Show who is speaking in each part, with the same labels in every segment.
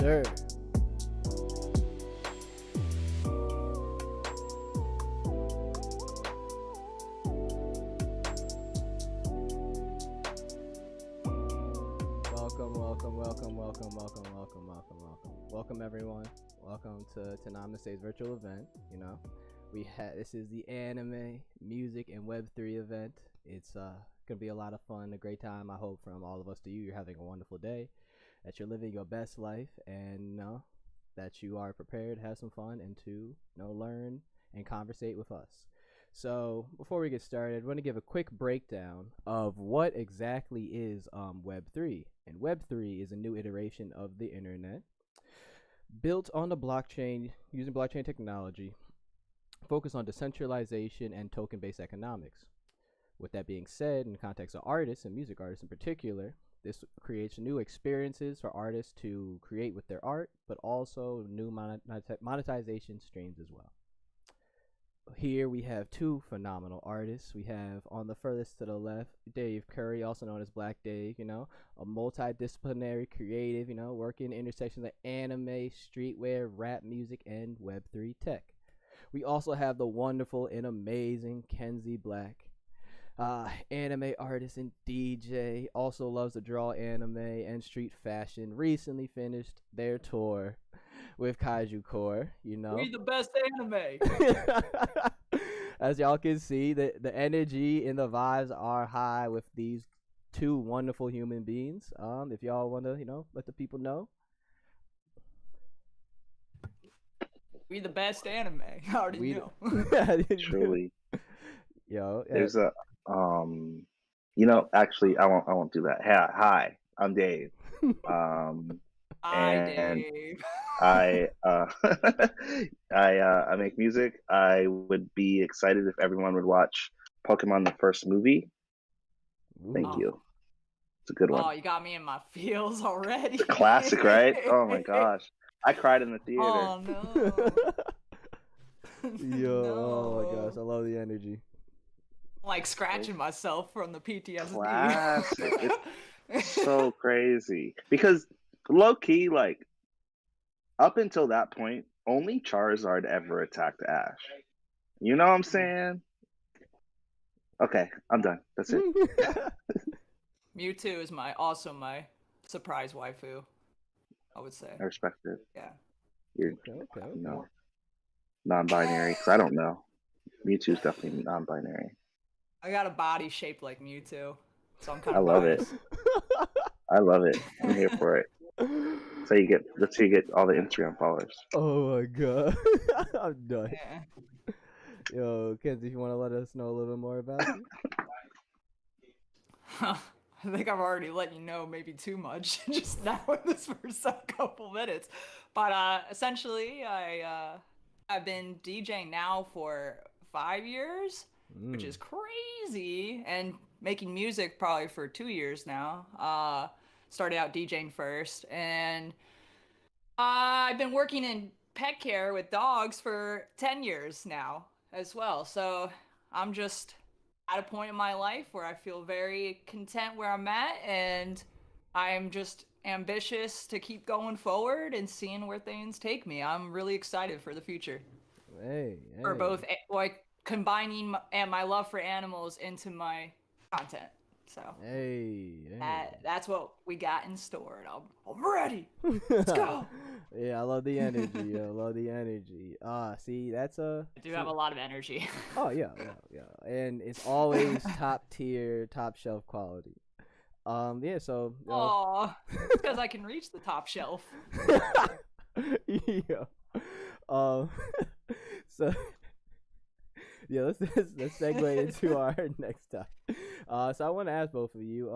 Speaker 1: sir. Welcome everyone. Welcome to Toonamaste's virtual event. This is the anime, music, and Web3 event. It's gonna be a lot of fun, a great time. I hope from all of us to you, you're having a wonderful day, that you're living your best life, and that you are prepared to have some fun and to learn and conversate with us. So before we get started, I want to give a quick breakdown of what exactly is Web3. And Web3 is a new iteration of the internet built on the blockchain, using blockchain technology, focused on decentralization and token-based economics. With that being said, in the context of artists and music artists in particular, this creates new experiences for artists to create with their art, but also new monetization streams as well. Here we have two phenomenal artists. We have on the furthest to the left, Dave Curry, also known as Black Dave, a multidisciplinary creative, working in intersections of anime, streetwear, rap music, and Web3 tech. We also have the wonderful and amazing Kenzie Black, anime artist and DJ, also loves to draw anime and street fashion, recently finished their tour with Kaiju Core,
Speaker 2: We the best anime.
Speaker 1: As y'all can see, the energy and the vibes are high with these two wonderful human beings. If y'all want to, let the people know.
Speaker 2: We the best anime. I already know.
Speaker 3: Truly.
Speaker 1: Yo,
Speaker 3: there's a actually I won't do that. Hi, I'm Dave.
Speaker 2: Hi,
Speaker 3: and
Speaker 2: Dave.
Speaker 3: I I make music. I would be excited if everyone would watch Pokemon the first movie. Thank you. It's a good one.
Speaker 2: Oh, you got me in my feels already.
Speaker 3: It's a classic, right? Oh my gosh. I cried in the theater.
Speaker 2: Oh no.
Speaker 1: Yo,
Speaker 2: No.
Speaker 1: oh my gosh, I love the energy.
Speaker 2: Like scratching myself from the PTSD.
Speaker 3: Classic. It's so crazy. Because low key, like, up until that point, only Charizard ever attacked Ash. You know what I'm saying? Okay, I'm done. That's it.
Speaker 2: Mewtwo is also my surprise waifu, I would say.
Speaker 3: I respect it.
Speaker 2: Yeah.
Speaker 3: You're
Speaker 1: Okay.
Speaker 3: non-binary, because I don't know. Mewtwo's definitely non-binary.
Speaker 2: I got a body shaped like Mewtwo, so I'm kind
Speaker 3: I
Speaker 2: of
Speaker 3: love
Speaker 2: biased.
Speaker 3: it. I love it. I'm here for it. That's how you get all the Instagram followers.
Speaker 1: Oh my god. I'm done.
Speaker 2: Yeah.
Speaker 1: Yo, Kenzie, you want to let us know a little bit more about you?
Speaker 2: I think I've already let you know maybe too much just now in this first couple minutes. But essentially, I've been DJing now for 5 years, which is crazy, and making music probably for 2 years now. Started out DJing first, and I've been working in pet care with dogs for 10 years now as well. So I'm just at a point in my life where I feel very content where I'm at, and I'm just ambitious to keep going forward and seeing where things take me. I'm really excited for the future.
Speaker 1: Hey.
Speaker 2: For both, like, combining my love for animals into my content. So that's what we got in store, and I'm ready. Let's go.
Speaker 1: Yeah, I love the energy. I love the energy. See, that's
Speaker 2: I do have a lot of energy.
Speaker 1: Oh yeah, and it's always top tier, top shelf quality. Yeah. So.
Speaker 2: Oh, it's because I can reach the top shelf.
Speaker 1: Yeah. So. Yeah, let's segue into our next topic. So I want to ask both of you,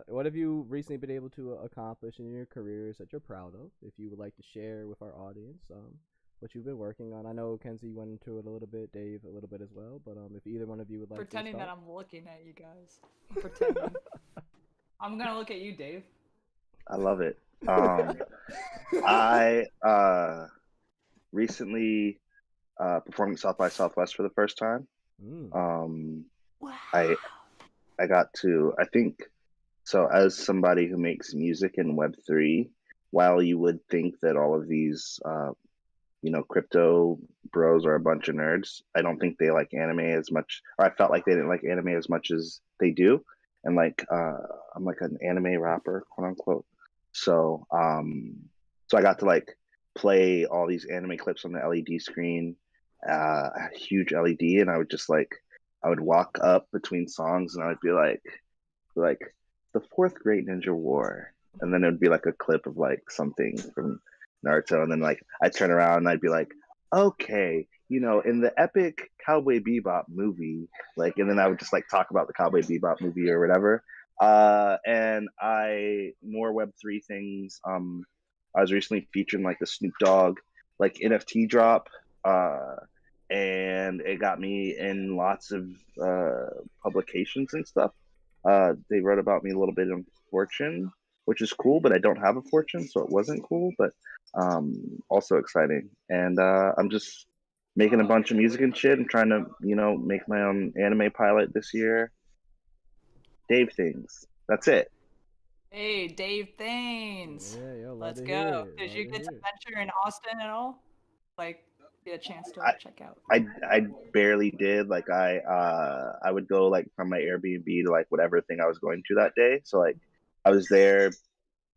Speaker 1: what have you recently been able to accomplish in your careers that you're proud of? If you would like to share with our audience, what you've been working on. I know Kenzie went into it a little bit, Dave a little bit as well, but if either one of you would like
Speaker 2: pretending
Speaker 1: to
Speaker 2: that I'm looking at you guys. I'm pretending. I'm gonna look at you, Dave.
Speaker 3: I love it. I recently performed at South by Southwest for the first time.
Speaker 2: Wow.
Speaker 3: I got to, I think, so as somebody who makes music in Web3, while you would think that all of these crypto bros are a bunch of nerds, I don't think they like anime as much, or I felt like they didn't like anime as much as they do. And like I'm like an anime rapper, quote unquote. So so I got to like play all these anime clips on the LED screen, a huge LED, and I would just like I would walk up between songs and I would be like the fourth great ninja war, and then it would be like a clip of like something from Naruto, and then like I'd turn around and I'd be like, okay, in the epic Cowboy Bebop movie, like, and then I would just like talk about the Cowboy Bebop movie or whatever. And I more Web3 things. I was recently featured in like the Snoop Dogg like NFT drop, and it got me in lots of publications and stuff. They wrote about me a little bit in Fortune, which is cool, but I don't have a Fortune, so it wasn't cool, but also exciting. And I'm just making a bunch of music and shit. I'm trying to, make my own anime pilot this year. Dave things. That's it.
Speaker 2: Hey, Dave Thanes.
Speaker 1: Yeah, yo, love
Speaker 2: Let's
Speaker 1: to hear
Speaker 2: go.
Speaker 1: it.
Speaker 2: Did
Speaker 1: Love
Speaker 2: you
Speaker 1: to
Speaker 2: get to
Speaker 1: hear it.
Speaker 2: venture in Austin at all? Like, get a chance to
Speaker 3: I,
Speaker 2: check out?
Speaker 3: I barely did. Like I would go like from my Airbnb to like whatever thing I was going to that day. So like I was there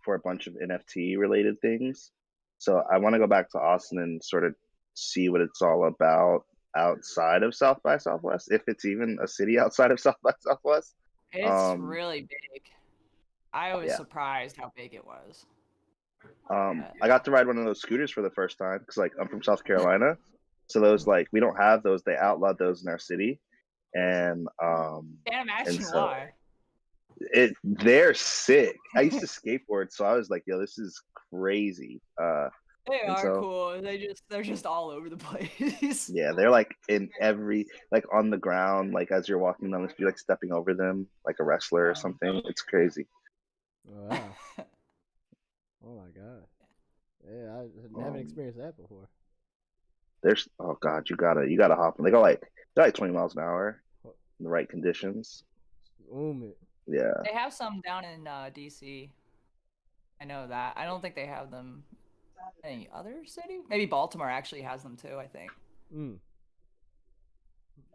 Speaker 3: for a bunch of NFT related things. So I want to go back to Austin and sort of see what it's all about outside of South by Southwest, if it's even a city outside of South by Southwest.
Speaker 2: It's really big. I was
Speaker 3: Yeah.
Speaker 2: surprised how big it was.
Speaker 3: I got to ride one of those scooters for the first time because like I'm from South Carolina, so those like we don't have those. They outlawed those in our city, and
Speaker 2: Can't imagine
Speaker 3: and so
Speaker 2: why.
Speaker 3: they're sick. I used to skateboard, so I was like, yo, this is crazy.
Speaker 2: They
Speaker 3: And
Speaker 2: are
Speaker 3: so
Speaker 2: cool. They're just all over the place.
Speaker 3: yeah, they're like in every like on the ground, like as you're walking down the street, like stepping over them like a wrestler or something. It's crazy.
Speaker 1: Wow. Oh my god. Yeah, I haven't experienced that before.
Speaker 3: There's oh god, you gotta hop. They go like 20 miles an hour in the right conditions.
Speaker 1: It.
Speaker 3: Yeah.
Speaker 2: They have some down in DC. I know that. I don't think they have them in any other city. Maybe Baltimore actually has them too, I think.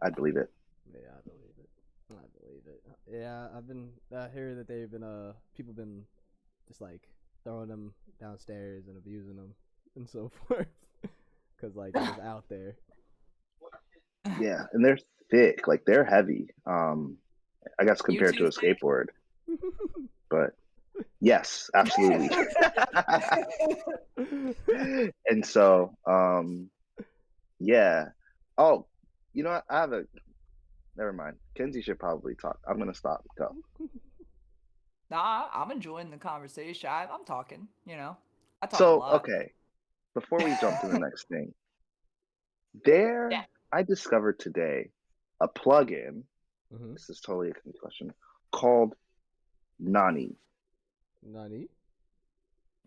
Speaker 3: I believe it.
Speaker 1: Yeah, I believe it. I believe it. Yeah, I hear that they've been people been just like throwing them downstairs and abusing them and so forth because like it was out there.
Speaker 3: Yeah, and they're thick, like they're heavy. I guess compared to a skateboard, but yes, absolutely. And so, yeah. Oh, you know what? Never mind. Kenzie should probably talk. I'm gonna stop. Go.
Speaker 2: Nah, I'm enjoying the conversation. I'm talking. I talk a
Speaker 3: So,
Speaker 2: lot.
Speaker 3: okay. Before we jump to the next thing,
Speaker 2: Yeah.
Speaker 3: I discovered today a plugin. This is totally a question called Nani.
Speaker 1: Nani?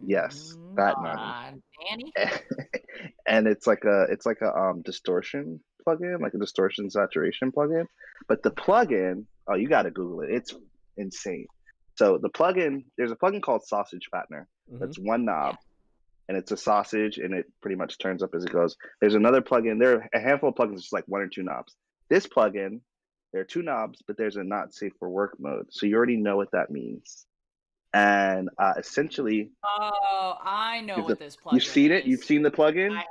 Speaker 3: Yes, that Nani.
Speaker 2: Nanny?
Speaker 3: And it's like a distortion plugin, like a distortion saturation plugin. But the plugin, oh, you got to Google it. It's insane. So there's a plugin called Sausage Fattener. That's one knob, and it's a sausage, and it pretty much turns up as it goes. There's another plugin. There are a handful of plugins, just like one or two knobs. This plugin, there are two knobs, but there's a not safe for work mode. So you already know what that means. And essentially,
Speaker 2: oh, I know what this plugin
Speaker 3: you've seen it.
Speaker 2: is.
Speaker 3: You've seen the plugin.
Speaker 2: I have.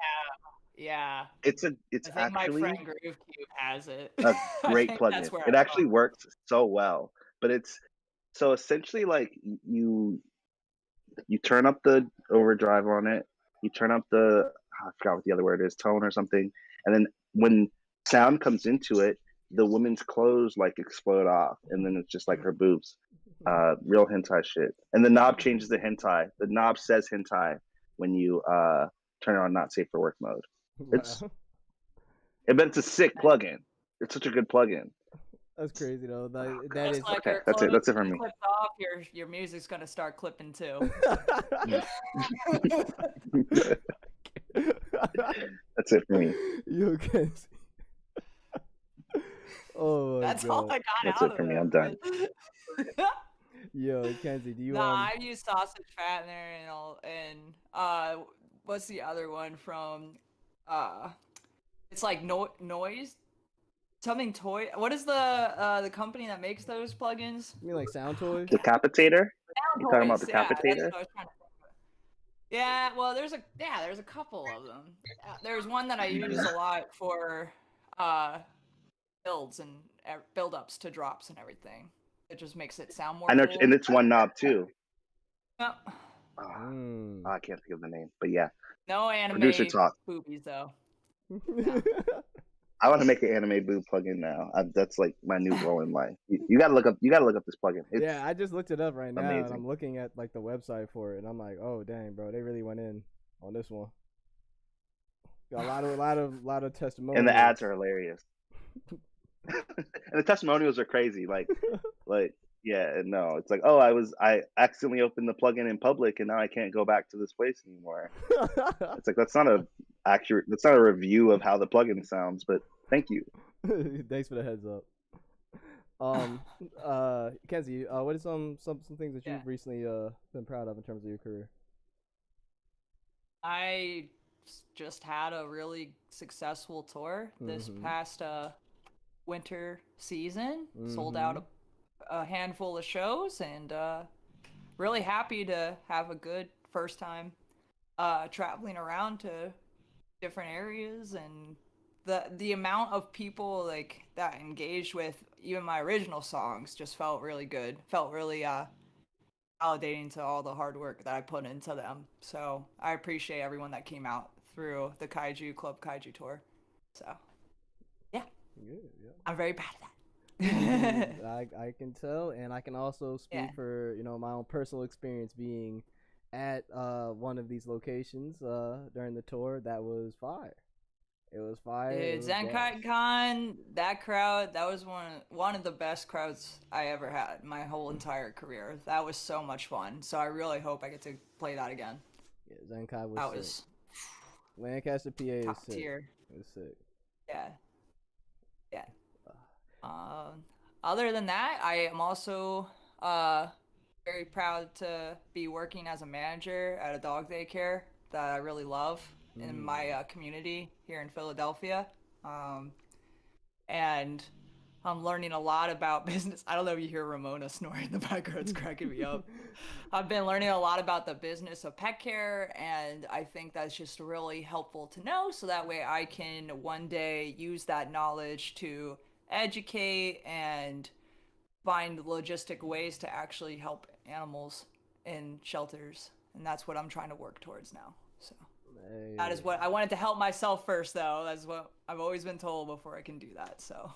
Speaker 2: Yeah.
Speaker 3: It's
Speaker 2: I think
Speaker 3: actually
Speaker 2: my friend Groove Cube has it.
Speaker 3: a great plugin. It actually works so well. But it's so essentially like you turn up the overdrive on it. You turn up I forgot what the other word is, tone or something. And then when sound comes into it, the woman's clothes like explode off, and then it's just like her boobs. Real hentai shit. And the knob changes to hentai. The knob says hentai when you turn it on not safe for work mode. But it's a sick plugin. It's such a good plugin.
Speaker 1: That's crazy though. That is
Speaker 2: like
Speaker 3: okay. That's it for me.
Speaker 2: Clipped off, your music's gonna start clipping too.
Speaker 3: That's it for me.
Speaker 1: You can see. Oh my
Speaker 2: That's
Speaker 1: God.
Speaker 2: all I got
Speaker 3: That's
Speaker 2: out
Speaker 3: it for
Speaker 2: of
Speaker 3: me.
Speaker 2: that.
Speaker 3: I'm done.
Speaker 1: Yo, Kenzie, do you
Speaker 2: Nah, I've used sausage fattener and all, and what's the other one from? It's like noise something toy. What is the company that makes those plugins?
Speaker 1: You mean like Sound Toys?
Speaker 3: Decapitator?
Speaker 2: Sound
Speaker 3: You talking about
Speaker 2: Toys. Yeah, that's what
Speaker 3: Decapitator?
Speaker 2: I was trying to think of. Yeah, well, there's a couple of them. There's one that I use a lot for builds and build ups to drops and everything. It just makes it sound more
Speaker 3: I know,
Speaker 2: full.
Speaker 3: and it's one knob too.
Speaker 2: Yep.
Speaker 3: I can't think of the name, but yeah.
Speaker 2: No anime
Speaker 3: Producer talk.
Speaker 2: boobies though.
Speaker 3: I want to make an anime boo plugin now. That's like my new goal in life. You gotta look up. You gotta look up this plugin. It's
Speaker 1: Yeah, I just looked it up right now, and
Speaker 3: amazing.
Speaker 1: I'm looking at like the website for it, and I'm like, oh dang, bro, they really went in on this one. Got a lot of testimonials.
Speaker 3: And the ads are hilarious. And the testimonials are crazy. Like, yeah, no, it's like, oh, I accidentally opened the plugin in public, and now I can't go back to this place anymore. It's like that's not a review of how the plugin sounds, but thank you.
Speaker 1: Thanks for the heads up. Kenzie, what are some things that you've recently been proud of in terms of your career?
Speaker 2: I just had a really successful tour this past winter season. Sold out a handful of shows, and really happy to have a good first time traveling around to different areas, and the amount of people like that engaged with even my original songs just felt really good. Felt really validating to all the hard work that I put into them. So I appreciate everyone that came out through the Club Kaiju tour. So yeah,
Speaker 1: good, yeah.
Speaker 2: I'm very proud of that.
Speaker 1: I can tell, and I can also speak for my own personal experience being at one of these locations during the tour. That was fire. It was fire.
Speaker 2: Dude, Zenkai Con, that crowd, that was one of the best crowds I ever had my whole entire career. That was so much fun. So I really hope I get to play that again.
Speaker 1: Yeah, Zenkai was
Speaker 2: that
Speaker 1: sick.
Speaker 2: was
Speaker 1: Lancaster, PA is
Speaker 2: top
Speaker 1: sick.
Speaker 2: tier.
Speaker 1: It was sick.
Speaker 2: Yeah. Other than that, I am also very proud to be working as a manager at a dog daycare that I really love in my community here in Philadelphia. And I'm learning a lot about business. I don't know if you hear Ramona snoring in the background. It's cracking me up. I've been learning a lot about the business of pet care, and I think that's just really helpful to know, so that way I can one day use that knowledge to educate and find logistic ways to actually help animals in shelters. And that's what I'm trying to work towards now. So that is what I wanted to help myself first, though. That's what I've always been told before I can do that. So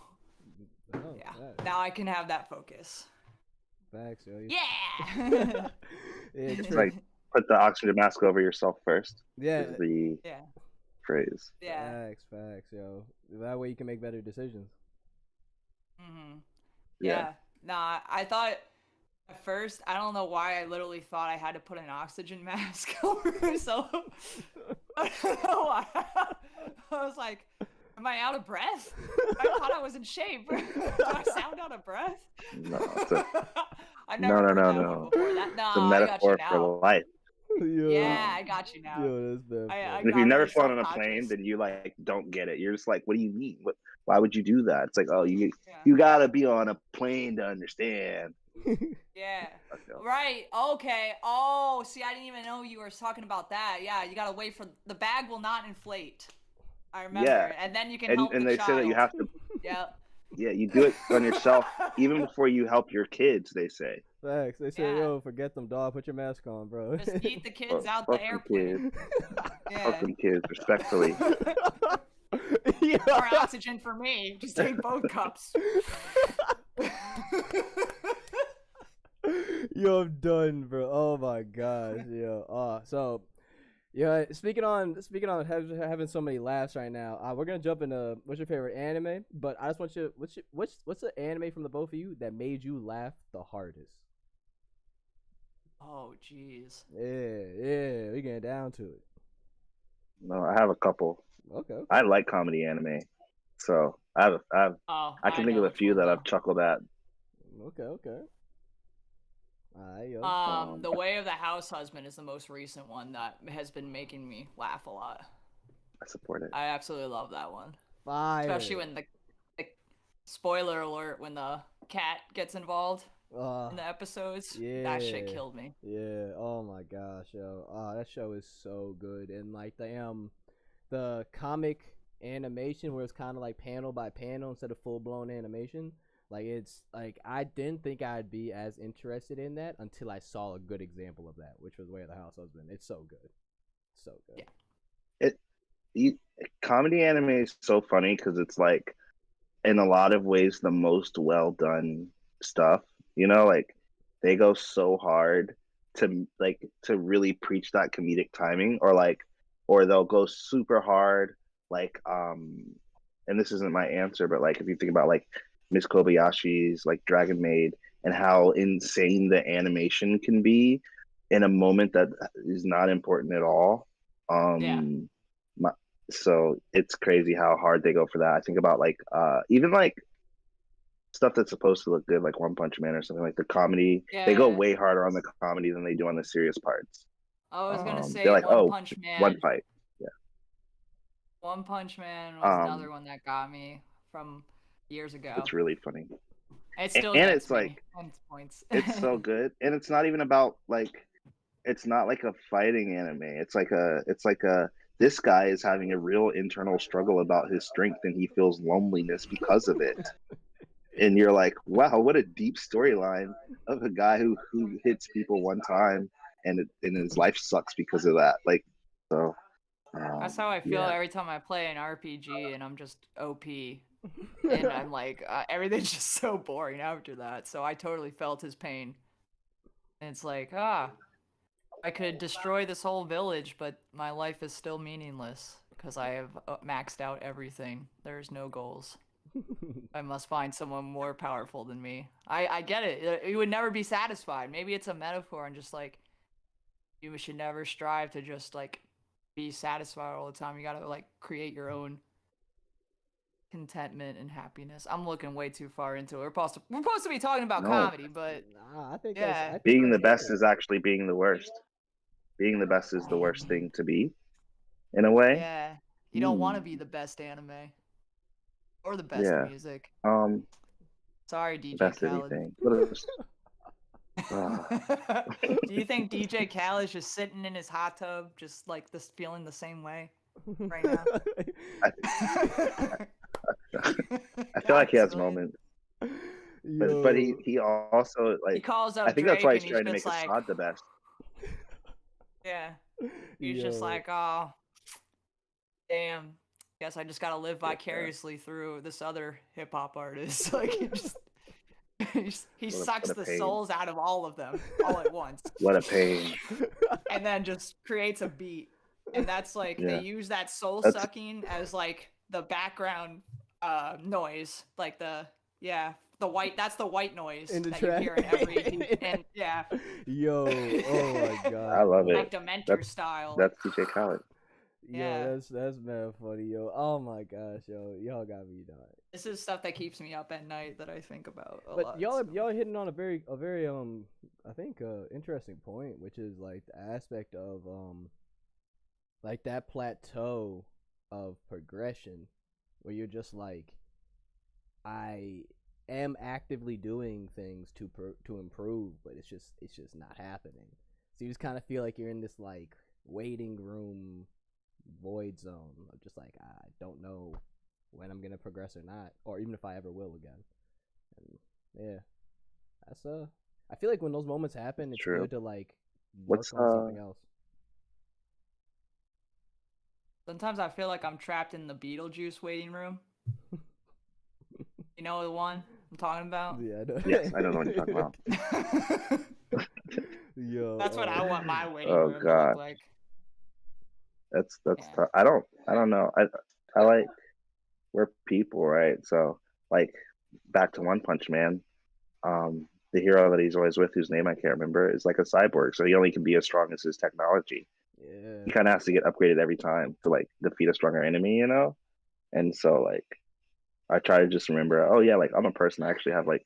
Speaker 2: now I can have that focus.
Speaker 1: Facts, yo.
Speaker 2: Yeah.
Speaker 3: It's like put the oxygen mask over yourself first.
Speaker 1: Yeah.
Speaker 3: Is the phrase.
Speaker 2: Yeah.
Speaker 1: Facts, yo. That way you can make better decisions.
Speaker 2: Yeah. Nah, I thought at first, I don't know why I literally thought I had to put an oxygen mask over myself. I don't know why. I was like, am I out of breath? I thought I was in shape. Do I sound out of breath?
Speaker 3: No,
Speaker 2: I've never heard that one before.
Speaker 3: It's a metaphor for life.
Speaker 2: Yeah, I got you now.
Speaker 1: Yo, that's bad.
Speaker 3: And if you've never flown on a plane, then you like don't get it. You're just like, what do you mean? Why would you do that? It's like, oh, you gotta be on a plane to understand.
Speaker 2: Yeah. Right. Okay. Oh, see, I didn't even know you were talking about that. Yeah, you gotta wait for the bag will not inflate. I remember.
Speaker 3: Yeah.
Speaker 2: And then you can help
Speaker 3: and
Speaker 2: the
Speaker 3: they
Speaker 2: child.
Speaker 3: say that you have to.
Speaker 2: Yep.
Speaker 3: Yeah, you do it on yourself even before you help your kids. They say.
Speaker 1: Facts. They say, yo, forget them, dog. Put your mask on, bro.
Speaker 2: Just eat the kids out the airplane.
Speaker 3: Fuck them kids, respectfully.
Speaker 2: More oxygen for me. Just take both cups.
Speaker 1: Yo, I'm done, bro. Oh my gosh, yo. So, yeah. Speaking on having so many laughs right now. We're gonna jump into what's your favorite anime, but I just want you. What's the anime from the both of you that made you laugh the hardest?
Speaker 2: Oh, jeez.
Speaker 3: Yeah,
Speaker 1: we getting down to it.
Speaker 3: No, I have a couple.
Speaker 1: Okay.
Speaker 3: I like comedy anime, so I can think of a few that I've chuckled at.
Speaker 1: Okay. Yo.
Speaker 2: The Way of the House Husband is the most recent one that has been making me laugh a lot.
Speaker 3: I support it.
Speaker 2: I absolutely love that one.
Speaker 1: Fire.
Speaker 2: Especially when the spoiler alert, when the cat gets involved in the episodes.
Speaker 1: Yeah.
Speaker 2: That shit killed me.
Speaker 1: Yeah. Oh my gosh, yo. That show is so good. And like the comic animation where it's kind of like panel by panel instead of full blown animation. Like it's like I didn't think I'd be as interested in that until I saw a good example of that, which was Way of the House Husband. It's so good. So good.
Speaker 2: Yeah.
Speaker 3: Comedy anime is so funny because it's like in a lot of ways the most well done stuff. You know, like they go so hard to really preach that comedic timing, or they'll go super hard like and this isn't my answer, but like if you think about like Miss Kobayashi's like Dragon Maid and how insane the animation can be in a moment that is not important at all.
Speaker 2: Yeah.
Speaker 3: So it's crazy how hard they go for that. I think about like even like stuff that's supposed to look good, like One Punch Man or something, like the comedy.
Speaker 2: Yeah.
Speaker 3: They go way harder on the comedy than they do on the serious parts.
Speaker 2: I was gonna say
Speaker 3: they're like,
Speaker 2: One Punch Man.
Speaker 3: one fight. Yeah.
Speaker 2: One Punch Man was another one that got me from years ago.
Speaker 3: It's really funny.
Speaker 2: It still
Speaker 3: and
Speaker 2: gets
Speaker 3: it's
Speaker 2: me
Speaker 3: like
Speaker 2: points.
Speaker 3: It's so good, and it's not even about like it's not like a fighting anime. It's like a this guy is having a real internal struggle about his strength and he feels loneliness because of it. And you're like, wow, what a deep storyline of a guy who hits people one time and his life sucks because of that. Like, so
Speaker 2: that's how I feel every time I play an RPG and I'm just OP. And I'm like, everything's just so boring after that. So I totally felt his pain. And it's like, I could destroy this whole village, but my life is still meaningless because I have maxed out everything. There's no goals. I must find someone more powerful than me. I get it. You would never be satisfied. Maybe it's a metaphor and just like, you should never strive to just like be satisfied all the time. You gotta like create your own contentment and happiness. I'm looking way too far into it. We're supposed to be talking about comedy, but
Speaker 1: I think
Speaker 3: being the best is actually being the worst. Being the best is the worst thing to be, in a way.
Speaker 2: Yeah, you don't want to be the best anime or the best music. Sorry, DJ
Speaker 3: best
Speaker 2: Khaled.
Speaker 3: Anything.
Speaker 2: Do you think DJ Khaled is just sitting in his hot tub, just like this, feeling the same way right now?
Speaker 3: I feel like he has moments, but he also like
Speaker 2: he calls up.
Speaker 3: I think
Speaker 2: Drake
Speaker 3: that's why he's
Speaker 2: and
Speaker 3: trying to
Speaker 2: just
Speaker 3: make
Speaker 2: like,
Speaker 3: Assad the best.
Speaker 2: Yeah, he's just like, oh, damn. Guess I just gotta live vicariously through this other hip hop artist. Like he sucks the souls out of all of them all at once.
Speaker 3: What a pain.
Speaker 2: And then just creates a beat. And that's like they use that soul sucking as like the background noise. Like the white, that's the white noise
Speaker 1: in the
Speaker 2: that
Speaker 1: track.
Speaker 2: you hear in every and
Speaker 1: Yo, oh my god.
Speaker 3: I love it.
Speaker 2: Like Dementor style.
Speaker 3: That's DJ Khaled.
Speaker 1: Yo, that's mad funny, yo. Oh my gosh, yo, y'all got me done.
Speaker 2: This is stuff that keeps me up at night that I think about a
Speaker 1: but
Speaker 2: lot.
Speaker 1: Y'all hitting on a very I think interesting point, which is like the aspect of like that plateau of progression where you're just like, I am actively doing things to improve, but it's just not happening. So you just kind of feel like you're in this like waiting room void zone of just like, I don't know when I'm gonna progress or not, or even if I ever will again. And yeah, that's I feel like when those moments happen, it's good to like work on something else.
Speaker 2: Sometimes I feel like I'm trapped in the Beetlejuice waiting room. You know the one I'm talking about?
Speaker 1: Yeah, I know.
Speaker 3: Yes, I don't know what you're talking about.
Speaker 1: Yo,
Speaker 2: that's what I want my waiting room to look like.
Speaker 3: That's tough. I don't know. I like, we're people, right? So like back to One Punch Man, the hero that he's always with, whose name I can't remember, is like a cyborg, so he only can be as strong as his technology.
Speaker 1: Yeah.
Speaker 3: He kind of has to get upgraded every time to like defeat a stronger enemy, you know? And so like I try to just remember, oh yeah, like I'm a person, I actually have like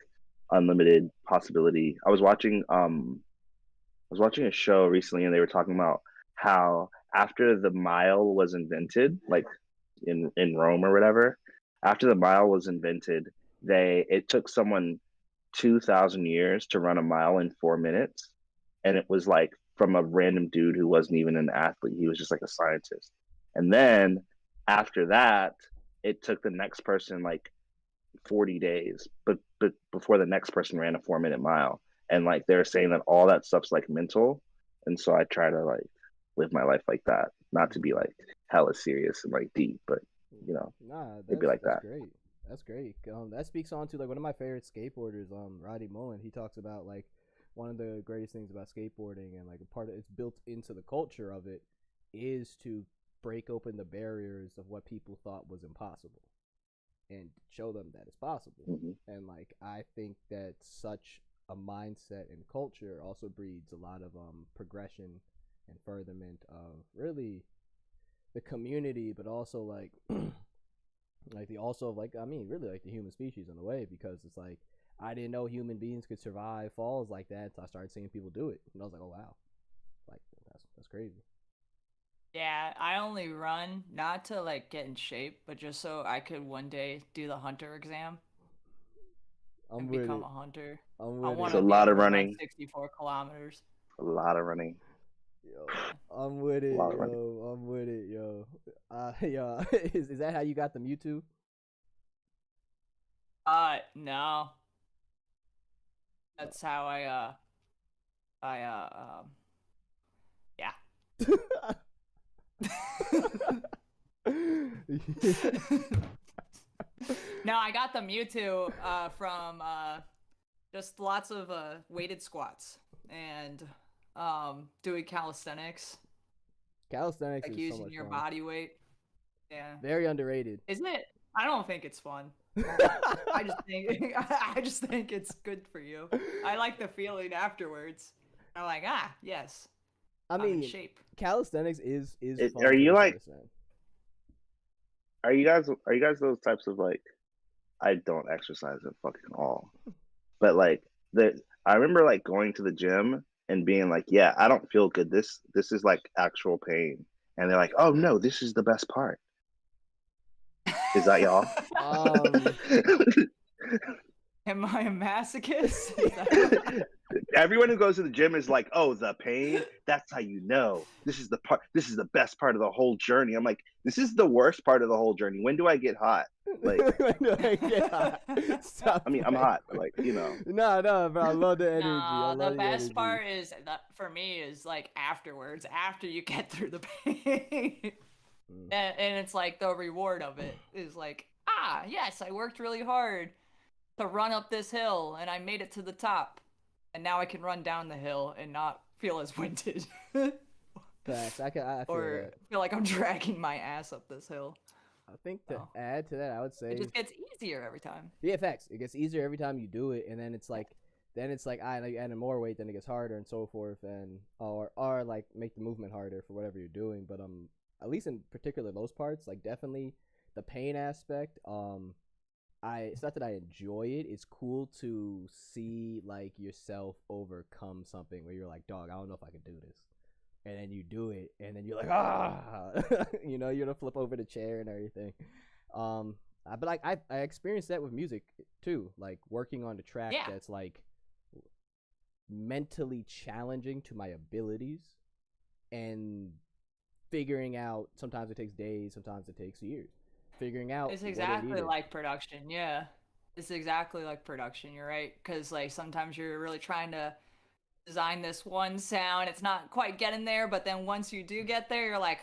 Speaker 3: unlimited possibility. I was watching was watching a show recently, and they were talking about how after the mile was invented, like in Rome or whatever, after the mile was invented, it took someone 2,000 years to run a mile in 4 minutes, and it was like from a random dude who wasn't even an athlete. He was just like a scientist. And then after that, it took the next person like 40 days, but before the next person ran a 4 minute mile. And like they're saying that all that stuff's like mental. And so I try to like live my life like that, not to be like hella serious and like deep, but you know,
Speaker 1: Nah,
Speaker 3: it'd be like
Speaker 1: that's
Speaker 3: that.
Speaker 1: great. That's great. That speaks on to like one of my favorite skateboarders, Roddy Mullen. He talks about like one of the greatest things about skateboarding and like a part of it's built into the culture of it is to break open the barriers of what people thought was impossible and show them that it's possible.
Speaker 3: Mm-hmm.
Speaker 1: And like I think that such a mindset and culture also breeds a lot of progression and furtherment of really the community, but also like like the also like I mean really like the human species in a way, because it's like I didn't know human beings could survive falls like that until I started seeing people do it, and I was like, oh wow, like that's crazy.
Speaker 2: Yeah, I only run not to like get in shape, but just so I could one day do the hunter exam
Speaker 1: I'm
Speaker 2: and
Speaker 1: with
Speaker 2: become
Speaker 1: it.
Speaker 2: a hunter.
Speaker 1: I'm
Speaker 2: I
Speaker 1: with
Speaker 2: want
Speaker 3: It's a
Speaker 2: to
Speaker 1: it.
Speaker 2: be
Speaker 3: lot
Speaker 2: able
Speaker 3: of
Speaker 2: to run
Speaker 3: running,
Speaker 2: 64 kilometers.
Speaker 3: a lot of running,
Speaker 1: Yo,
Speaker 2: Yeah.
Speaker 1: I'm with
Speaker 3: a
Speaker 1: it,
Speaker 3: lot of running.
Speaker 1: yo. I'm with it, yo. Yeah. Is that how you got the Mewtwo?
Speaker 2: No. That's how yeah. No, I got the Mewtwo from just lots of weighted squats and doing calisthenics,
Speaker 1: Calisthenics
Speaker 2: like
Speaker 1: is so
Speaker 2: using
Speaker 1: much
Speaker 2: your
Speaker 1: fun.
Speaker 2: body weight. Yeah.
Speaker 1: Very underrated.
Speaker 2: Isn't it? I don't think it's fun. I just think it's good for you. I like the feeling afterwards. I'm like, yes,
Speaker 1: I
Speaker 2: I'm in
Speaker 1: mean,
Speaker 2: shape.
Speaker 1: calisthenics is fun
Speaker 3: Are
Speaker 1: to
Speaker 3: you
Speaker 1: a certain
Speaker 3: like,
Speaker 1: extent.
Speaker 3: are you guys those types of like, I don't exercise at fucking all, but like I remember like going to the gym and being like, yeah, I don't feel good. This is like actual pain. And they're like, oh no, this is the best part. Is that y'all?
Speaker 1: Um,
Speaker 2: Am I a masochist? Is that-
Speaker 3: Everyone who goes to the gym is like, oh, the pain, that's how you know. This is the best part of the whole journey. I'm like, this is the worst part of the whole journey. When do I get hot? Like,
Speaker 1: Stop
Speaker 3: I mean, I'm
Speaker 1: playing.
Speaker 3: hot, but like, you know.
Speaker 1: No, but I love the energy. I
Speaker 2: No,
Speaker 1: love
Speaker 2: the
Speaker 1: the
Speaker 2: best
Speaker 1: energy.
Speaker 2: part is that for me is like afterwards, after you get through the pain. And it's like the reward of it is like, yes, I worked really hard to run up this hill and I made it to the top. And now I can run down the hill and not feel as winded.
Speaker 1: Facts. I feel
Speaker 2: or
Speaker 1: that.
Speaker 2: feel like I'm dragging my ass up this hill.
Speaker 1: I think to
Speaker 2: Oh.
Speaker 1: add to that, I would say
Speaker 2: It just gets easier every time.
Speaker 1: yeah, facts. It gets easier every time you do it, and then it's like I know you adding more weight, then it gets harder and so forth, and or like make the movement harder for whatever you're doing. But at least in particular those parts, like definitely the pain aspect. It's not that I enjoy it. It's cool to see like yourself overcome something where you're like, dog, I don't know if I can do this, and then you do it, and then you're like, you know, you're gonna flip over the chair and everything. But like I experienced that with music too, like working on the track that's like mentally challenging to my abilities, and figuring out sometimes it takes days, sometimes it takes years. Figuring out
Speaker 2: It's exactly like production, yeah. It's exactly like production, you're right. Because like sometimes you're really trying to design this one sound, it's not quite getting there, but then once you do get there, you're like,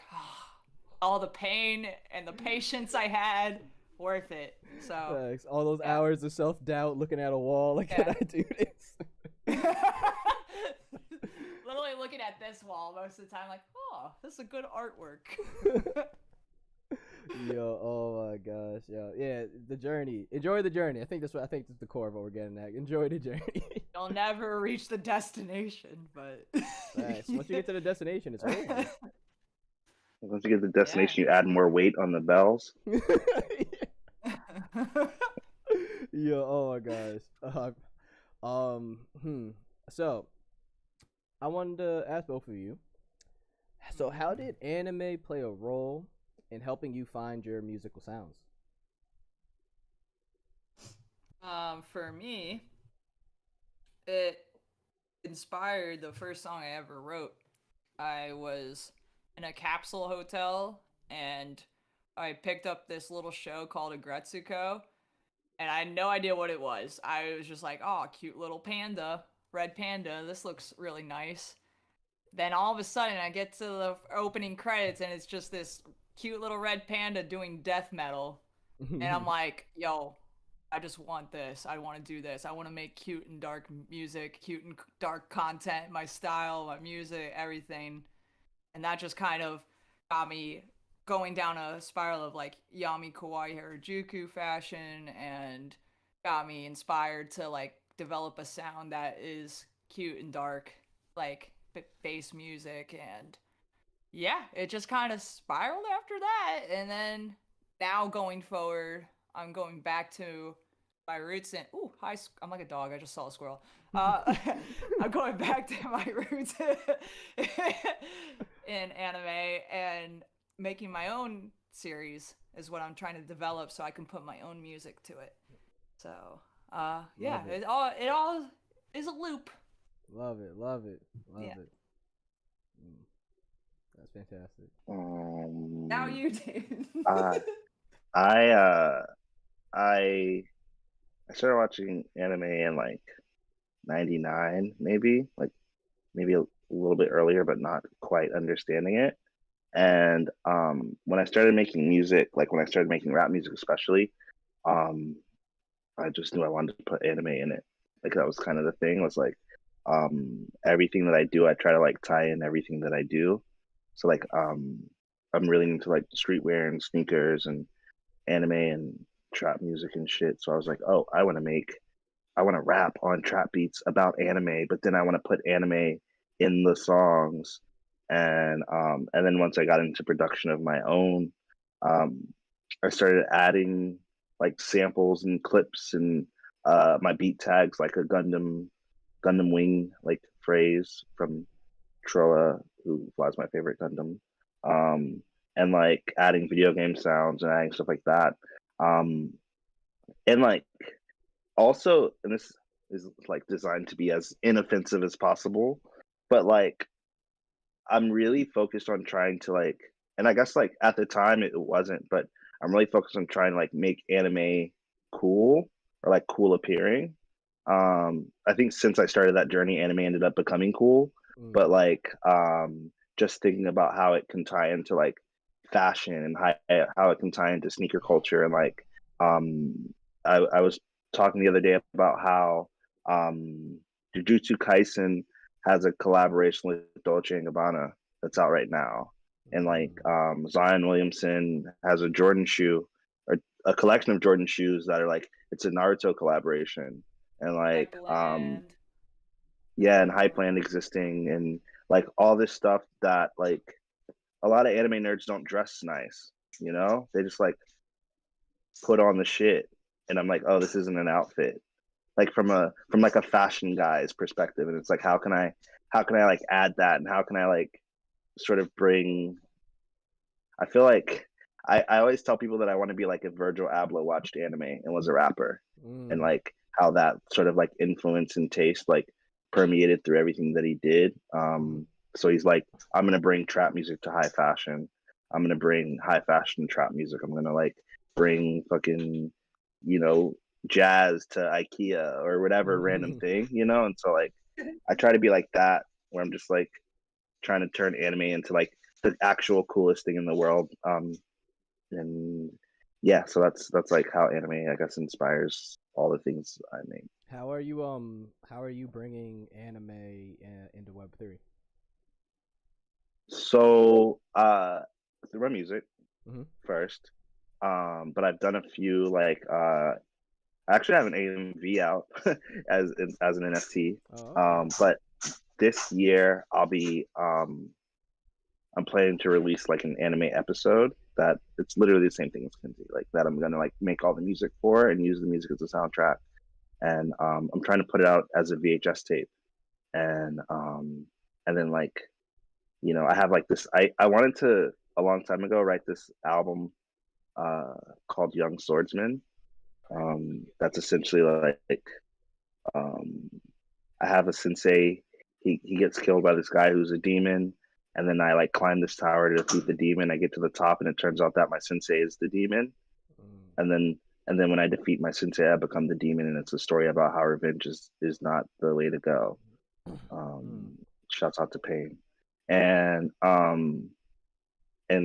Speaker 2: all the pain and the patience I had, worth it. So
Speaker 1: all those hours of self-doubt looking at a wall, like, can I do this?
Speaker 2: Literally looking at this wall most of the time, like, this is a good artwork.
Speaker 1: Yo, oh my gosh, yo, yeah, the journey. Enjoy the journey. I think that's the core of what we're getting at. Enjoy the journey.
Speaker 2: You'll never reach the destination, but
Speaker 1: nice. Once you get to the destination, it's over.
Speaker 3: Once you get to the destination, you add more weight on the bells.
Speaker 1: Yo, oh my gosh. So I wanted to ask both of you. So, how did anime play a role in helping you find your musical sounds?
Speaker 2: For me, it inspired the first song I ever wrote. I was in a capsule hotel and I picked up this little show called Agretsuko, and I had no idea what it was. I was just like, oh, cute little panda, red panda, this looks really nice. Then all of a sudden I get to the opening credits and it's just this cute little red panda doing death metal. And I'm like, yo, I just want this. I want to do this. I want to make cute and dark music, cute and dark content, my style, my music, everything. And that just kind of got me going down a spiral of like Yami Kawaii Harajuku fashion and got me inspired to like develop a sound that is cute and dark, like bass music. And yeah, it just kind of spiraled after that. And then now going forward, I'm going back to my roots in hi, I'm like a dog, I just saw a squirrel. I'm going back to my roots in anime and making my own series is what I'm trying to develop so I can put my own music to it. So yeah,
Speaker 1: Love it.
Speaker 2: it all is a loop.
Speaker 1: Love it, love it, love
Speaker 2: Yeah.
Speaker 1: it. Mm, that's fantastic.
Speaker 2: Now you do.
Speaker 3: Uh, I I I started watching anime in like '99, maybe maybe a little bit earlier, but not quite understanding it. And when I started making music, like when I started making rap music, especially, um, I just knew I wanted to put anime in it. Like that was kind of the thing. Was like everything that I do, I try to like tie in everything that I do. So like I'm really into like streetwear and sneakers and anime and trap music and shit. So I was like, oh, I want to rap on trap beats about anime, but then I want to put anime in the songs. And then once I got into production of my own, um, I started adding like samples and clips and my beat tags, like a Gundam Wing like phrase from Troa, who flies my favorite Gundam, um, and like adding video game sounds and adding stuff like that. Um, and like also, and this is like designed to be as inoffensive as possible, but like I'm really focused on trying to like, and I guess like at the time it wasn't, but I'm really focused on trying to like make anime cool or like cool appearing. I think since I started that journey, anime ended up becoming cool,
Speaker 1: Mm.
Speaker 3: but like just thinking about how it can tie into like fashion and how it can tie into sneaker culture and like um I was talking the other day about how Jujutsu Kaisen has a collaboration with Dolce and Gabbana that's out right now, and like
Speaker 1: Mm.
Speaker 3: Zion Williamson has a Jordan shoe or a collection of Jordan shoes that are like it's a Naruto collaboration, and like
Speaker 2: Hypeland.
Speaker 3: yeah, and Hypeland existing, and like all this stuff that like a lot of anime nerds don't dress nice, you know, they just like put on the shit, and I'm like, oh, this isn't an outfit, like from like a fashion guy's perspective, and it's like how can I like add that, and how can I like sort of bring, I feel like I always tell people that I want to be like if Virgil Abloh watched anime and was a rapper, and
Speaker 1: Mm.
Speaker 3: like how that sort of like influence and taste like permeated through everything that he did. So he's like, I'm gonna bring trap music to high fashion. I'm gonna bring high fashion trap music. I'm gonna like bring fucking, you know, jazz to IKEA or whatever random thing, you know. And so like I try to be like that, where I'm just like trying to turn anime into like the actual coolest thing in the world. And yeah, so that's like how anime, I guess, inspires all the things I make.
Speaker 1: How are you bringing anime into Web3?
Speaker 3: So through my music
Speaker 1: Mm-hmm.
Speaker 3: first, but I've done a few like I actually have an AMV out as an NFT.
Speaker 1: Oh, okay.
Speaker 3: But this year I'm planning to release like an anime episode that it's literally the same thing as Kenzie, like that I'm gonna like make all the music for and use the music as a soundtrack. And I'm trying to put it out as a VHS tape. And and then like, I have like this. I wanted to a long time ago write this album called Young Swordsman. That's essentially like um, I have a sensei. He gets killed by this guy who's a demon, and then I like climb this tower to defeat the demon. I get to the top, and it turns out that my sensei is the demon. And then when I defeat my sensei, I become the demon, and it's a story about how revenge is not the way to go. Shouts out to Pain, and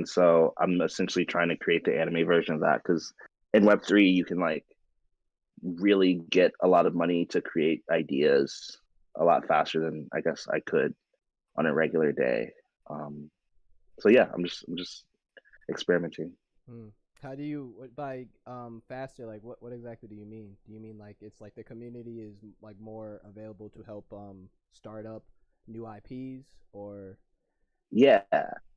Speaker 3: so I'm essentially trying to create the anime version of that, because in Web3 you can like really get a lot of money to create ideas a lot faster than I guess I could on a regular day. So yeah, I'm just experimenting.
Speaker 1: How do you by faster, like what exactly do you mean? Do you mean like it's like the community is like more available to help start up new IPs, or
Speaker 3: Yeah,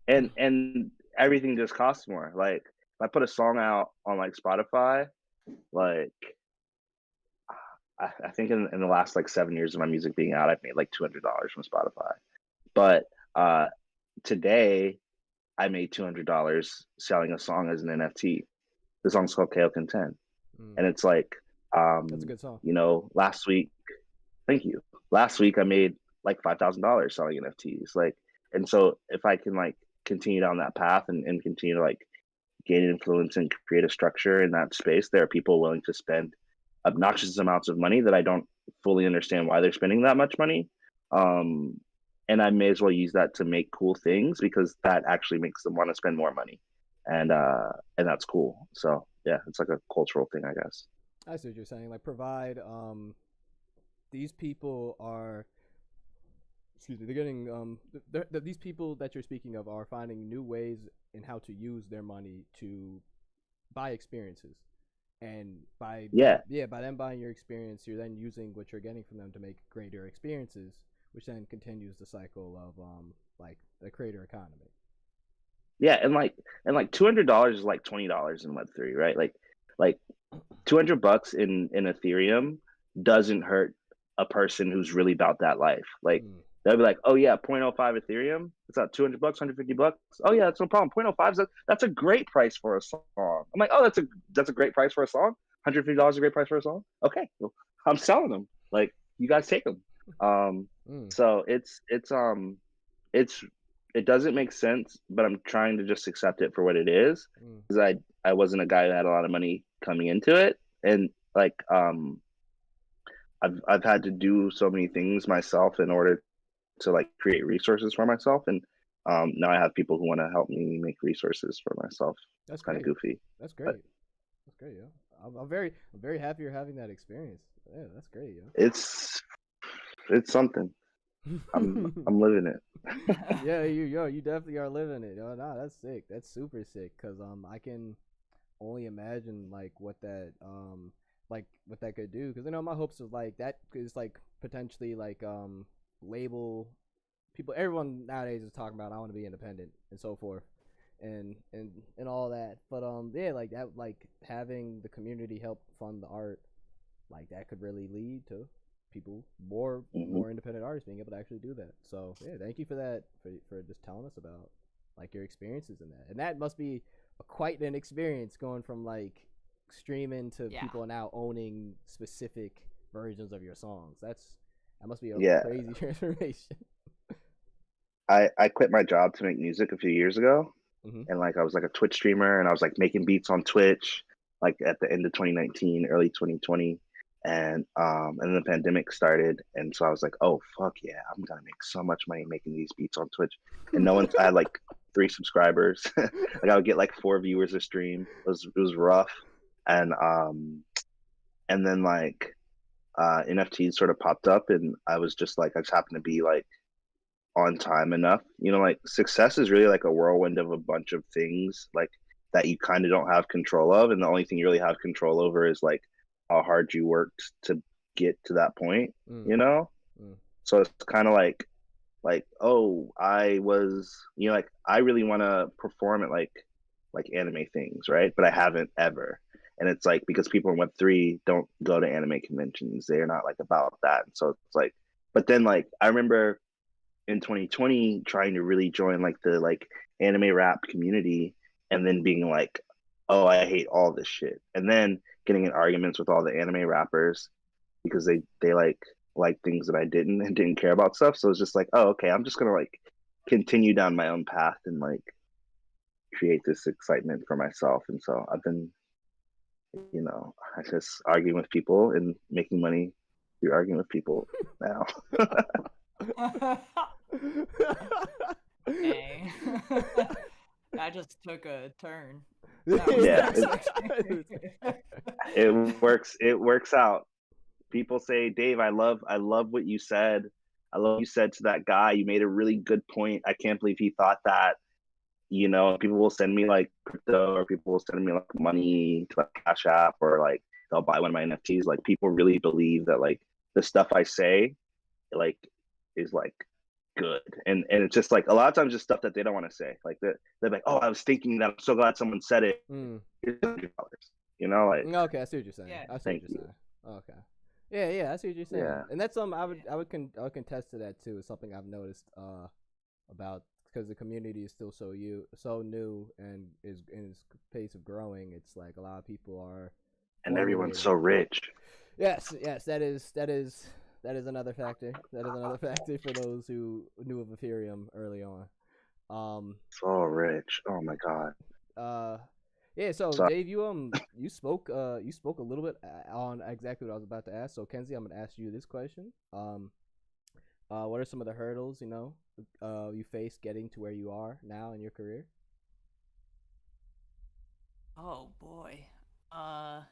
Speaker 3: and everything just costs more. Like if I put a song out on like Spotify, like I think in the last like 7 years of my music being out, I've made like $200 from Spotify. But today I made $200 selling a song as an NFT. The song's called KO Content. And it's like
Speaker 1: that's a good song.
Speaker 3: Last week, thank you. Last week I made like $5,000 selling NFTs. Like, and so if I can like continue down that path and continue to like gain influence and create a structure in that space, there are people willing to spend obnoxious amounts of money that I don't fully understand why they're spending that much money. And I may as well use that to make cool things, because that actually makes them want to spend more money. And that's cool. So yeah, it's like a cultural thing, I guess.
Speaker 1: I see what you're saying. Like provide these people are, excuse me, they're getting these people that you're speaking of are finding new ways in how to use their money to buy experiences. And by by them buying your experience, you're then using what you're getting from them to make greater experiences, which then continues the cycle of like the creator economy.
Speaker 3: Yeah, and like $200 is like $20 in Web3, right? Like $200 in Ethereum doesn't hurt a person who's really about that life. Like they'll be like, oh yeah, 0.05 Ethereum, it's not $200, $150. Oh yeah, that's no problem. 0.05, that's a great price for a song. I'm like, oh, that's a great price for a song. $150 is a great price for a song. Okay, well, I'm selling them. Like, you guys take them. So it doesn't make sense, but I'm trying to just accept it for what it is, because I wasn't a guy who had a lot of money coming into it, and like I've had to do so many things myself in order to like create resources for myself, and now I have people who want to help me make resources for myself.
Speaker 1: That's
Speaker 3: kind of goofy.
Speaker 1: That's great. That's great, yeah. I'm very happy you're having that experience. Yeah, that's great, yeah.
Speaker 3: It's something. I'm living it.
Speaker 1: Yeah, you definitely are living it. Yo, nah, that's sick. That's super sick. Cause I can only imagine like what that could do. Cause my hopes of like that is like potentially like label people. Everyone nowadays is talking about I want to be independent and so forth, and all that. But yeah, like that, like having the community help fund the art, like that could really lead to people more independent artists being able to actually do that. So yeah, thank you for that, for just telling us about like your experiences in that. And that must be quite an experience, going from like streaming to people now owning specific versions of your songs. That must be a crazy transformation.
Speaker 3: I quit my job to make music a few years ago, and like I was like a Twitch streamer, and I was like making beats on Twitch like at the end of 2019, early 2020. And then the pandemic started, and so I was like, oh fuck yeah, I'm gonna make so much money making these beats on Twitch. And I had like 3 subscribers. Like I would get like 4 viewers a stream. It was rough. And then like NFTs sort of popped up, and I was just like, I just happened to be like on time enough. Like success is really like a whirlwind of a bunch of things like that you kind of don't have control of, and the only thing you really have control over is like how hard you worked to get to that point. So it's kind of like oh, I was like I really want to perform at like anime things, right? But I haven't ever. And it's like, because people in Web3 don't go to anime conventions, they're not like about that. And so it's like, but then like I remember in 2020 trying to really join like the like anime rap community, and then being like, oh, I hate all this shit, and then getting in arguments with all the anime rappers because they like things that I didn't, and didn't care about stuff. So it's just like, oh, okay, I'm just gonna like continue down my own path and like create this excitement for myself. And so I've been, I just arguing with people and making money through arguing with people now.
Speaker 2: Dang. That just took a turn.
Speaker 3: Yeah, it works out. People say, Dave, I love what you said. I love what you said to that guy. You made a really good point. I can't believe he thought that. People will send me like crypto, or people will send me like money to like Cash App, or like they'll buy one of my NFTs. Like, people really believe that like the stuff I say like is like good, and it's just like a lot of times just stuff that they don't want to say. Like they're like, oh, I was thinking that. I'm so glad someone said it. Here's $100. Like,
Speaker 1: okay, I see what you're saying.
Speaker 3: Yeah,
Speaker 1: I see what you're saying. Okay. Yeah, I see what you're saying.
Speaker 3: Yeah.
Speaker 1: And that's something I would contest to that too. It's something I've noticed about, because the community is still so new and is in its pace of growing. It's like a lot of people are,
Speaker 3: and everyone's so rich.
Speaker 1: Yes, that is another factor. That is another factor for those who knew of Ethereum early on.
Speaker 3: So rich. Oh my god.
Speaker 1: Yeah. So Dave, you spoke a little bit on exactly what I was about to ask. So Kenzie, I'm gonna ask you this question. What are some of the hurdles you face getting to where you are now in your career?
Speaker 2: Oh boy.
Speaker 3: Oh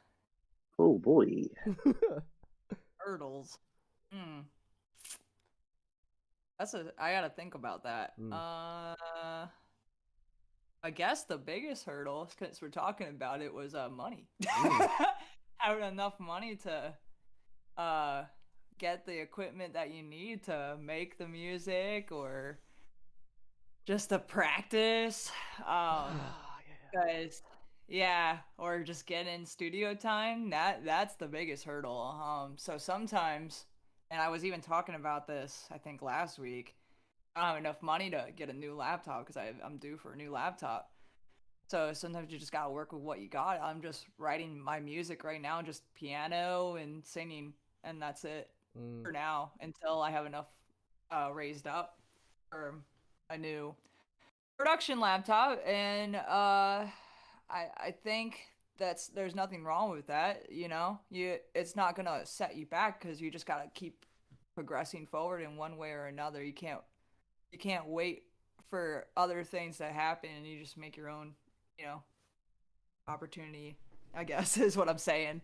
Speaker 3: boy.
Speaker 2: Hurdles. I gotta think about that. I guess the biggest hurdle, because we're talking about it, was money. Having enough money to get the equipment that you need to make the music, or just to practice. Guys, yeah, or just get in studio time. That's the biggest hurdle. So sometimes, and I was even talking about this, I think last week, I don't have enough money to get a new laptop because I'm due for a new laptop. So sometimes you just gotta work with what you got. I'm just writing my music right now, just piano and singing, and that's it for now, until I have enough raised up for a new production laptop. And I think there's nothing wrong with that. It's not gonna set you back, because you just gotta keep progressing forward in one way or another. You can't wait for other things to happen, and you just make your own, opportunity, I guess, is what I'm saying.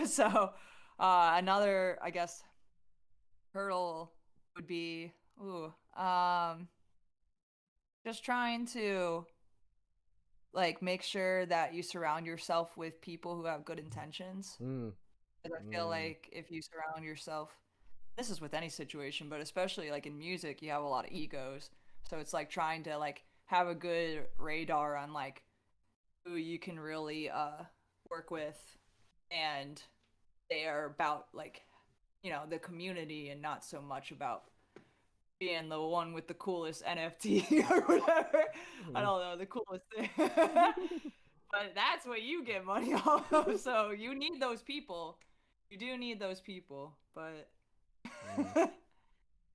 Speaker 2: So another, I guess, hurdle would be just trying to like make sure that you surround yourself with people who have good intentions. Because I feel like if you surround yourself, this is with any situation, but especially like in music, you have a lot of egos. So it's like trying to like have a good radar on like who you can really work with, and they are about like, the community, and not so much about being the one with the coolest NFT or whatever. I don't know, the coolest thing. But that's what you get money off of. So you need those people. You do need those people, but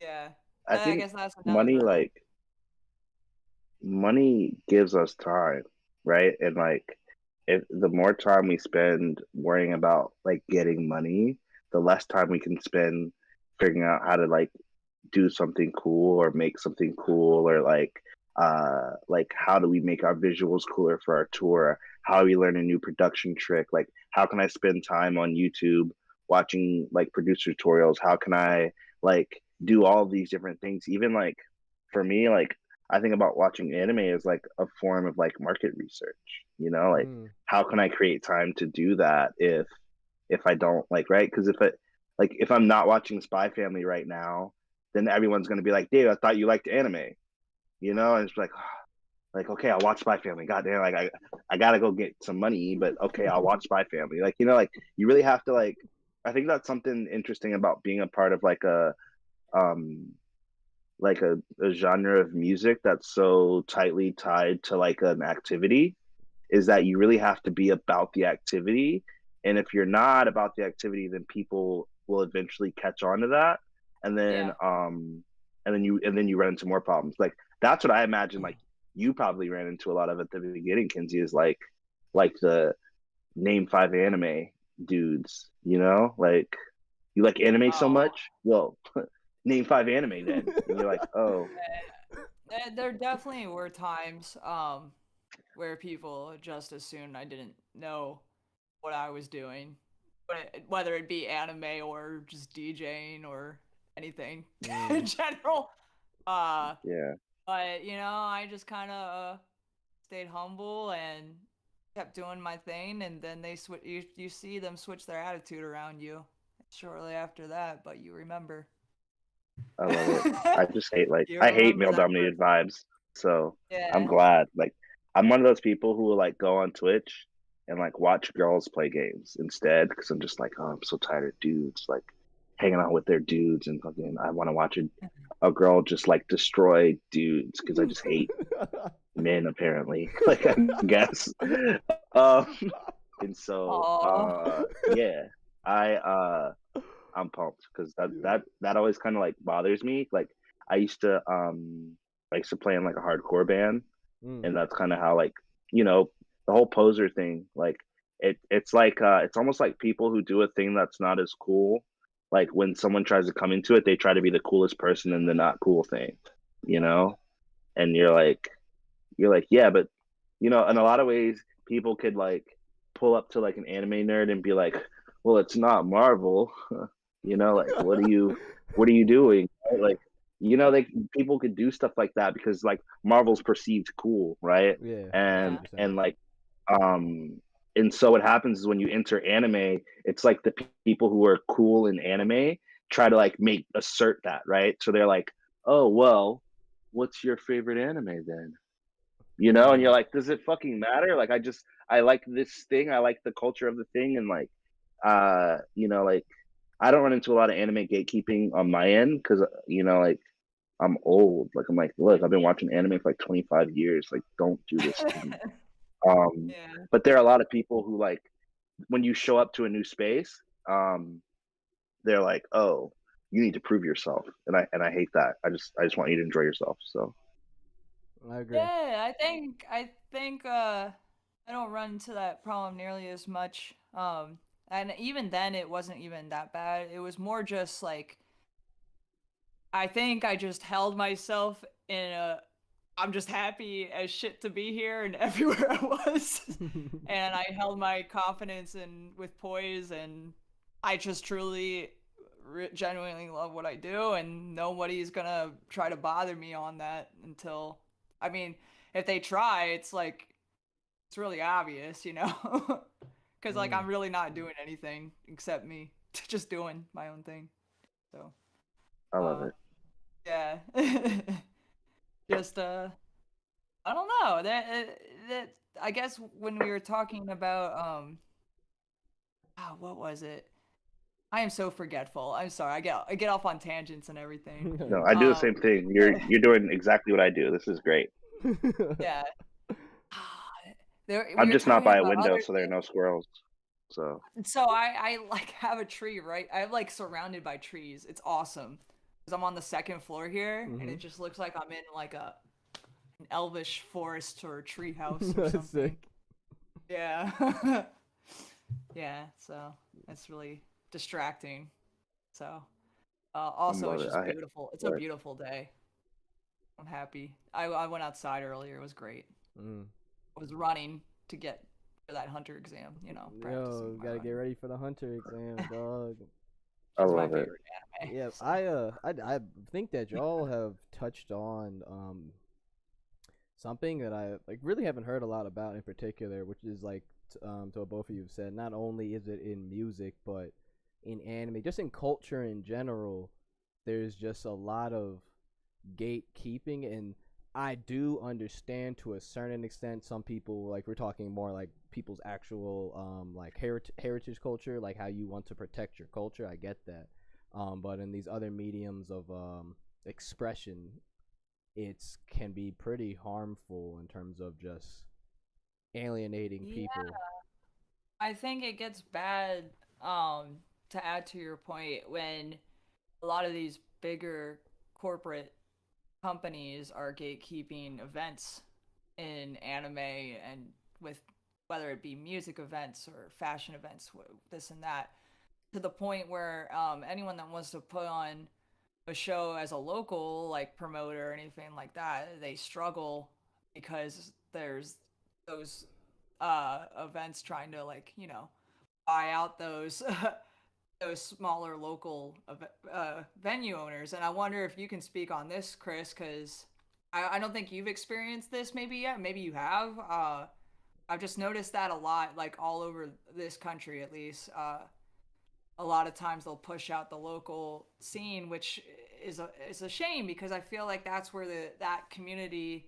Speaker 2: yeah.
Speaker 3: I
Speaker 2: guess that's
Speaker 3: money
Speaker 2: hurdle.
Speaker 3: like money gives us time, right? And like, if the more time we spend worrying about like getting money, the less time we can spend figuring out how to like do something cool, or make something cool, or like how do we make our visuals cooler for our tour? How do we learn a new production trick? Like, how can I spend time on YouTube watching like producer tutorials? How can I like do all these different things? Even like for me, like I think about watching anime as like a form of like market research, like how can I create time to do that if I don't like, right? Because if I'm not watching Spy Family right now, then everyone's gonna be like, Dave, I thought you liked anime, and it's like okay, I'll watch Spy Family. Goddamn, like I gotta go get some money, but okay, I'll watch Spy Family. Like like you really have to like. I think that's something interesting about being a part of like a like a genre of music that's so tightly tied to like an activity is that you really have to be about the activity. And if you're not about the activity, then people will eventually catch on to that. And then
Speaker 2: Yeah.
Speaker 3: and then you run into more problems. Like that's what I imagine like you probably ran into a lot of at the beginning, Kinsey, is like the name 5 anime dudes, you know? Like you like anime so
Speaker 2: Oh,
Speaker 3: much? Well, name 5 anime then. And you're like, oh,
Speaker 2: there definitely were times where people just assumed I didn't know what I was doing, whether it be anime or just DJing or anything in general. Uh,
Speaker 3: yeah.
Speaker 2: but I just kind of stayed humble and kept doing my thing, and then they switch. You see them switch their attitude around you shortly after that, but you remember.
Speaker 3: I love it. I just hate like
Speaker 2: You
Speaker 3: I hate
Speaker 2: remember
Speaker 3: male
Speaker 2: that
Speaker 3: dominated
Speaker 2: person.
Speaker 3: vibes. So I'm
Speaker 2: Yeah.
Speaker 3: glad. Like I'm one of those people who will like go on Twitch and like watch girls play games instead because I'm just like, oh, I'm so tired of dudes like hanging out with their dudes and fucking I want to watch a girl just like destroy dudes because I just hate men apparently. Like I guess. Um and so
Speaker 2: Oh.
Speaker 3: yeah. I I'm pumped because that always kind of like bothers me. Like I used to play in like a hardcore band, and that's kind of how like you know the whole poser thing. Like it's like it's almost like people who do a thing that's not as cool. Like when someone tries to come into it, they try to be the coolest person in the not cool thing, you know. And you're like yeah, but in a lot of ways, people could like pull up to like an anime nerd and be like, well, it's not Marvel. Like what are you doing? Right? Like, they people could do stuff like that because like Marvel's perceived cool, right?
Speaker 1: Yeah,
Speaker 3: And
Speaker 2: Yeah.
Speaker 1: 100%.
Speaker 3: and like um and so what happens is when you enter anime, it's like the people who are cool in anime try to like make assert that, right? So they're like, oh well, what's your favorite anime then? And you're
Speaker 1: Mm.
Speaker 3: like, does it fucking matter? Like I like this thing, I like the culture of the thing, and like like I don't run into a lot of anime gatekeeping on my end because like I'm old. Like I'm like, look, I've been watching anime for like 25 years. Like, don't do this to me. Um,
Speaker 2: Yeah.
Speaker 3: but there are a lot of people who like when you show up to a new space, they're like, oh, you need to prove yourself, and I hate that. I just want you to enjoy yourself. So
Speaker 1: I agree.
Speaker 2: Yeah, I think I don't run into that problem nearly as much. And even then it wasn't even that bad. It was more just like I think I just held myself in a I'm just happy as shit to be here and everywhere I was. And I held my confidence and with poise, and I just truly genuinely love what I do, and nobody's gonna try to bother me on that until I mean, if they try, it's like it's really obvious, because like
Speaker 1: Mm.
Speaker 2: I'm really not doing anything except me just doing my own thing. So
Speaker 3: I love
Speaker 2: uh
Speaker 3: it.
Speaker 2: yeah. Just I don't know. That I guess when we were talking about what was it? I am so forgetful. I'm sorry. I get off on tangents and everything.
Speaker 3: No, I do the
Speaker 2: Um
Speaker 3: same thing. You're doing exactly what I do. This is great.
Speaker 2: yeah. Ah, There we
Speaker 3: I'm
Speaker 2: were
Speaker 3: just not
Speaker 2: talking
Speaker 3: by a
Speaker 2: about
Speaker 3: window,
Speaker 2: other
Speaker 3: so there are no squirrels. So
Speaker 2: things. So I like have a tree, right? I'm like surrounded by trees. It's awesome. Cuz I'm on the second floor here, and
Speaker 1: Hmm.
Speaker 2: it just looks like I'm in like an elvish forest or tree house or
Speaker 1: That's
Speaker 2: something.
Speaker 1: sick.
Speaker 2: Yeah. Yeah, so it's really distracting. So,
Speaker 3: I
Speaker 2: also
Speaker 3: love
Speaker 2: it's
Speaker 3: it.
Speaker 2: just beautiful. It's a
Speaker 3: Love it.
Speaker 2: beautiful day. I'm happy. I went outside earlier. It was great.
Speaker 1: Mm.
Speaker 2: I was running to get for that hunter exam, practicing
Speaker 1: Yo,
Speaker 2: my
Speaker 1: gotta get
Speaker 2: running.
Speaker 1: ready for the hunter exam, dog.
Speaker 3: I
Speaker 2: It's my
Speaker 3: love it.
Speaker 2: favorite anime.
Speaker 1: Yeah,
Speaker 2: So.
Speaker 1: I think that y'all have touched on something that I like really haven't heard a lot about in particular, which is like to what both of you have said. Not only is it in music, but in anime, just in culture in general. There's just a lot of gatekeeping, and I do understand to a certain extent. Some people, like, we're talking more like people's actual like heritage culture, like how you want to protect your culture. I get that. But in these other mediums of expression, it's can be pretty harmful in terms of just alienating
Speaker 2: Yeah,
Speaker 1: people.
Speaker 2: I think it gets bad, to add to your point, when a lot of these bigger corporate companies are gatekeeping events in anime, and with whether it be music events or fashion events, this and that, to the point where anyone that wants to put on a show as a local like promoter or anything like that, they struggle because there's those events trying to, like, buy out those those smaller local venue owners. And I wonder if you can speak on this, Chris, because I don't think you've experienced this maybe yet. Maybe you have. I've just noticed that a lot, like all over this country at least. A lot of times they'll push out the local scene, which is a shame, because I feel like that's where that community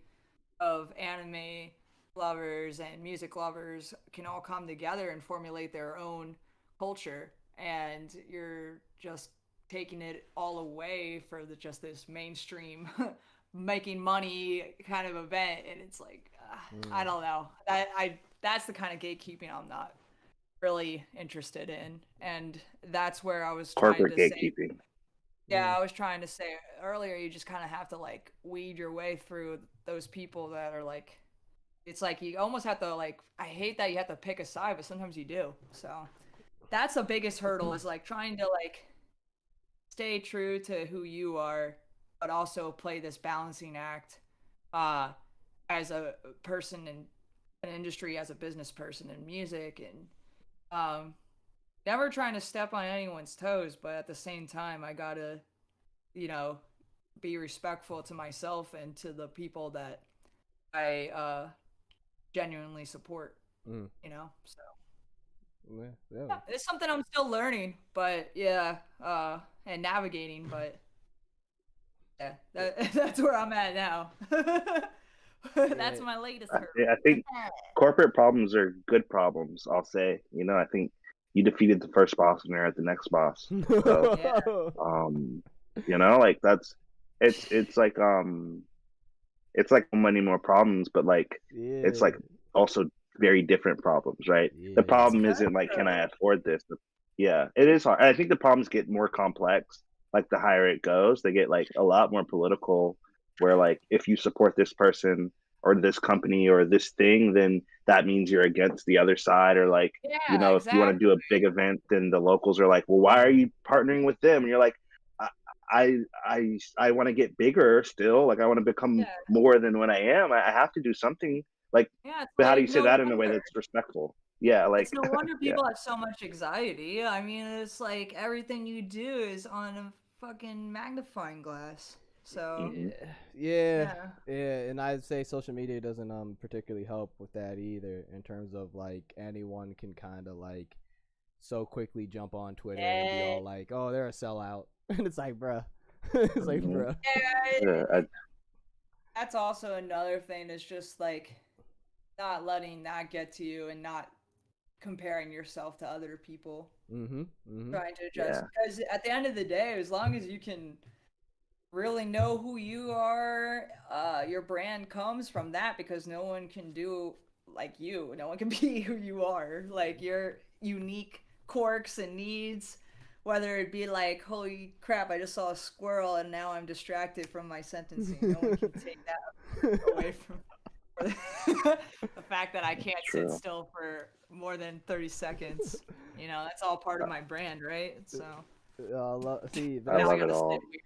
Speaker 2: of anime lovers and music lovers can all come together and formulate their own culture. And you're just taking it all away for just this mainstream making money kind of event, and it's like, I don't know, that's the kind of gatekeeping I'm not really interested in. And that's where I was trying
Speaker 3: Corporate
Speaker 2: to say,
Speaker 3: gatekeeping.
Speaker 2: yeah, I was trying to say earlier, you just kind of have to like weed your way through those people that are like, it's like you almost have to, like, I hate that you have to pick a side, but sometimes you do. So that's the biggest hurdle, is like trying to like stay true to who you are, but also play this balancing act uh as a person in an industry, as a business person in music, and um never trying to step on anyone's toes, but at the same time I gotta, you know, be respectful to myself and to the people that I genuinely support,
Speaker 1: Mm.
Speaker 2: so
Speaker 1: Yeah, yeah.
Speaker 2: yeah, it's something I'm still learning, but yeah, and navigating, but yeah, that's where I'm at now. That's my latest hurdle.
Speaker 3: I think corporate problems are good problems. I'll say, I think you defeated the first boss and you're at the next boss. So,
Speaker 2: Yeah,
Speaker 3: like it's like many more problems, but like it's
Speaker 1: Yeah,
Speaker 3: like also very different problems, right? The
Speaker 1: yeah,
Speaker 2: it's
Speaker 3: problem
Speaker 2: good
Speaker 3: isn't like, can I
Speaker 2: though.
Speaker 3: afford this? Yeah, it is hard. I think the problems get more complex. Like the higher it goes, they get like a lot more political. Where like if you support this person or this company or this thing, then that means you're against the other side. Or like,
Speaker 2: Yeah,
Speaker 3: if you want to
Speaker 2: exactly.
Speaker 3: do a big event, then the locals are like, well, why are you partnering with them? And you're like, I I want to get bigger still. Like I want to become
Speaker 2: Yeah,
Speaker 3: more than what I am. I have to do something. Like,
Speaker 2: yeah. It's
Speaker 3: but how do you
Speaker 2: like
Speaker 3: say
Speaker 2: no
Speaker 3: that in a way
Speaker 2: wonder.
Speaker 3: that's respectful? Yeah,
Speaker 2: It's
Speaker 3: like
Speaker 2: no wonder
Speaker 3: yeah.
Speaker 2: people have so much anxiety. I mean, it's like everything you do is on a fucking magnifying glass. So
Speaker 3: Hmm.
Speaker 1: yeah,
Speaker 2: yeah,
Speaker 1: yeah. And I'd say social media doesn't particularly help with that either, in terms of like anyone can kind of like so quickly jump on Twitter and be
Speaker 2: yeah,
Speaker 1: all like, "Oh, they're a sellout," and it's like, bruh, it's like,
Speaker 3: Hmm.
Speaker 1: bruh.
Speaker 3: Yeah,
Speaker 2: that's also another thing. Is just like not letting that get to you, and not comparing yourself to other people.
Speaker 1: Mm-hmm. Mm-hmm.
Speaker 2: Trying to just,
Speaker 3: yeah,
Speaker 2: because at the end of the day, as long as you can really know who you are, your brand comes from that, because no one can do like you. No one can be who you are. Like your unique quirks and needs, whether it be like, holy crap, I just saw a squirrel and now I'm distracted from my sentencing. No one can take that away from the fact that I can't sit
Speaker 3: true.
Speaker 2: still for more than 30 seconds. That's all part of my brand, right? So
Speaker 1: See,
Speaker 3: I
Speaker 2: now I
Speaker 3: love
Speaker 2: got
Speaker 3: it
Speaker 2: to sit
Speaker 3: all.
Speaker 2: weird.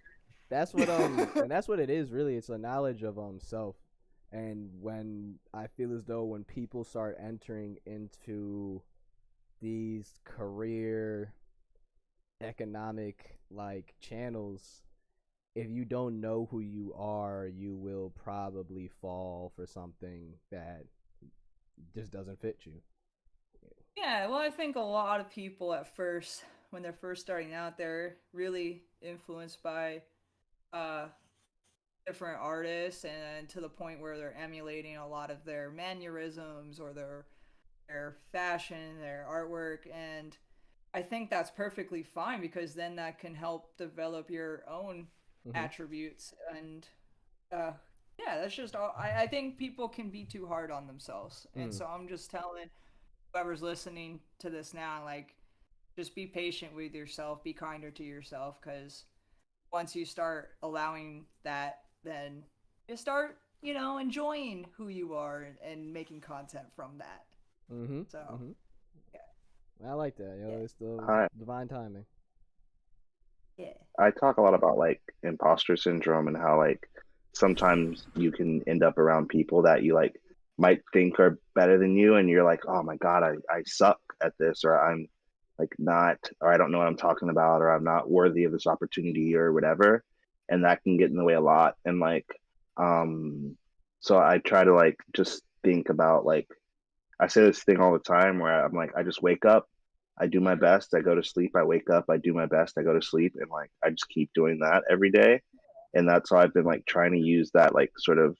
Speaker 1: that's what and that's what it is really. It's a knowledge of self. And when I feel as though when people start entering into these career economic like channels, if you don't know who you are, you will probably fall for something that just doesn't fit you.
Speaker 2: Yeah, well, I think a lot of people at first, when they're first starting out, they're really influenced by uh, different artists, and to the point where they're emulating a lot of their mannerisms or their fashion, their artwork, and I think that's perfectly fine, because then that can help develop your own attributes. And yeah, that's just all. I think people can be too hard on themselves. And so I'm just telling whoever's listening to this now, like, just be patient with yourself, be kinder to yourself, because once you start allowing that, then you start, enjoying who you are and making content from that. So,
Speaker 1: I like that. It's the divine timing.
Speaker 2: Yeah.
Speaker 3: I talk a lot about like imposter syndrome and how like sometimes you can end up around people that you like might think are better than you, and you're like, oh my god, I suck at this, or I'm like not, or I don't know what I'm talking about, or I'm not worthy of this opportunity or whatever, and that can get in the way a lot. And like, so I try to like just think about like, I say this thing all the time where I'm like, I just wake up, I do my best, I go to sleep, I wake up, I do my best, I go to sleep, and like I just keep doing that every day. And that's how I've been like trying to use that like sort of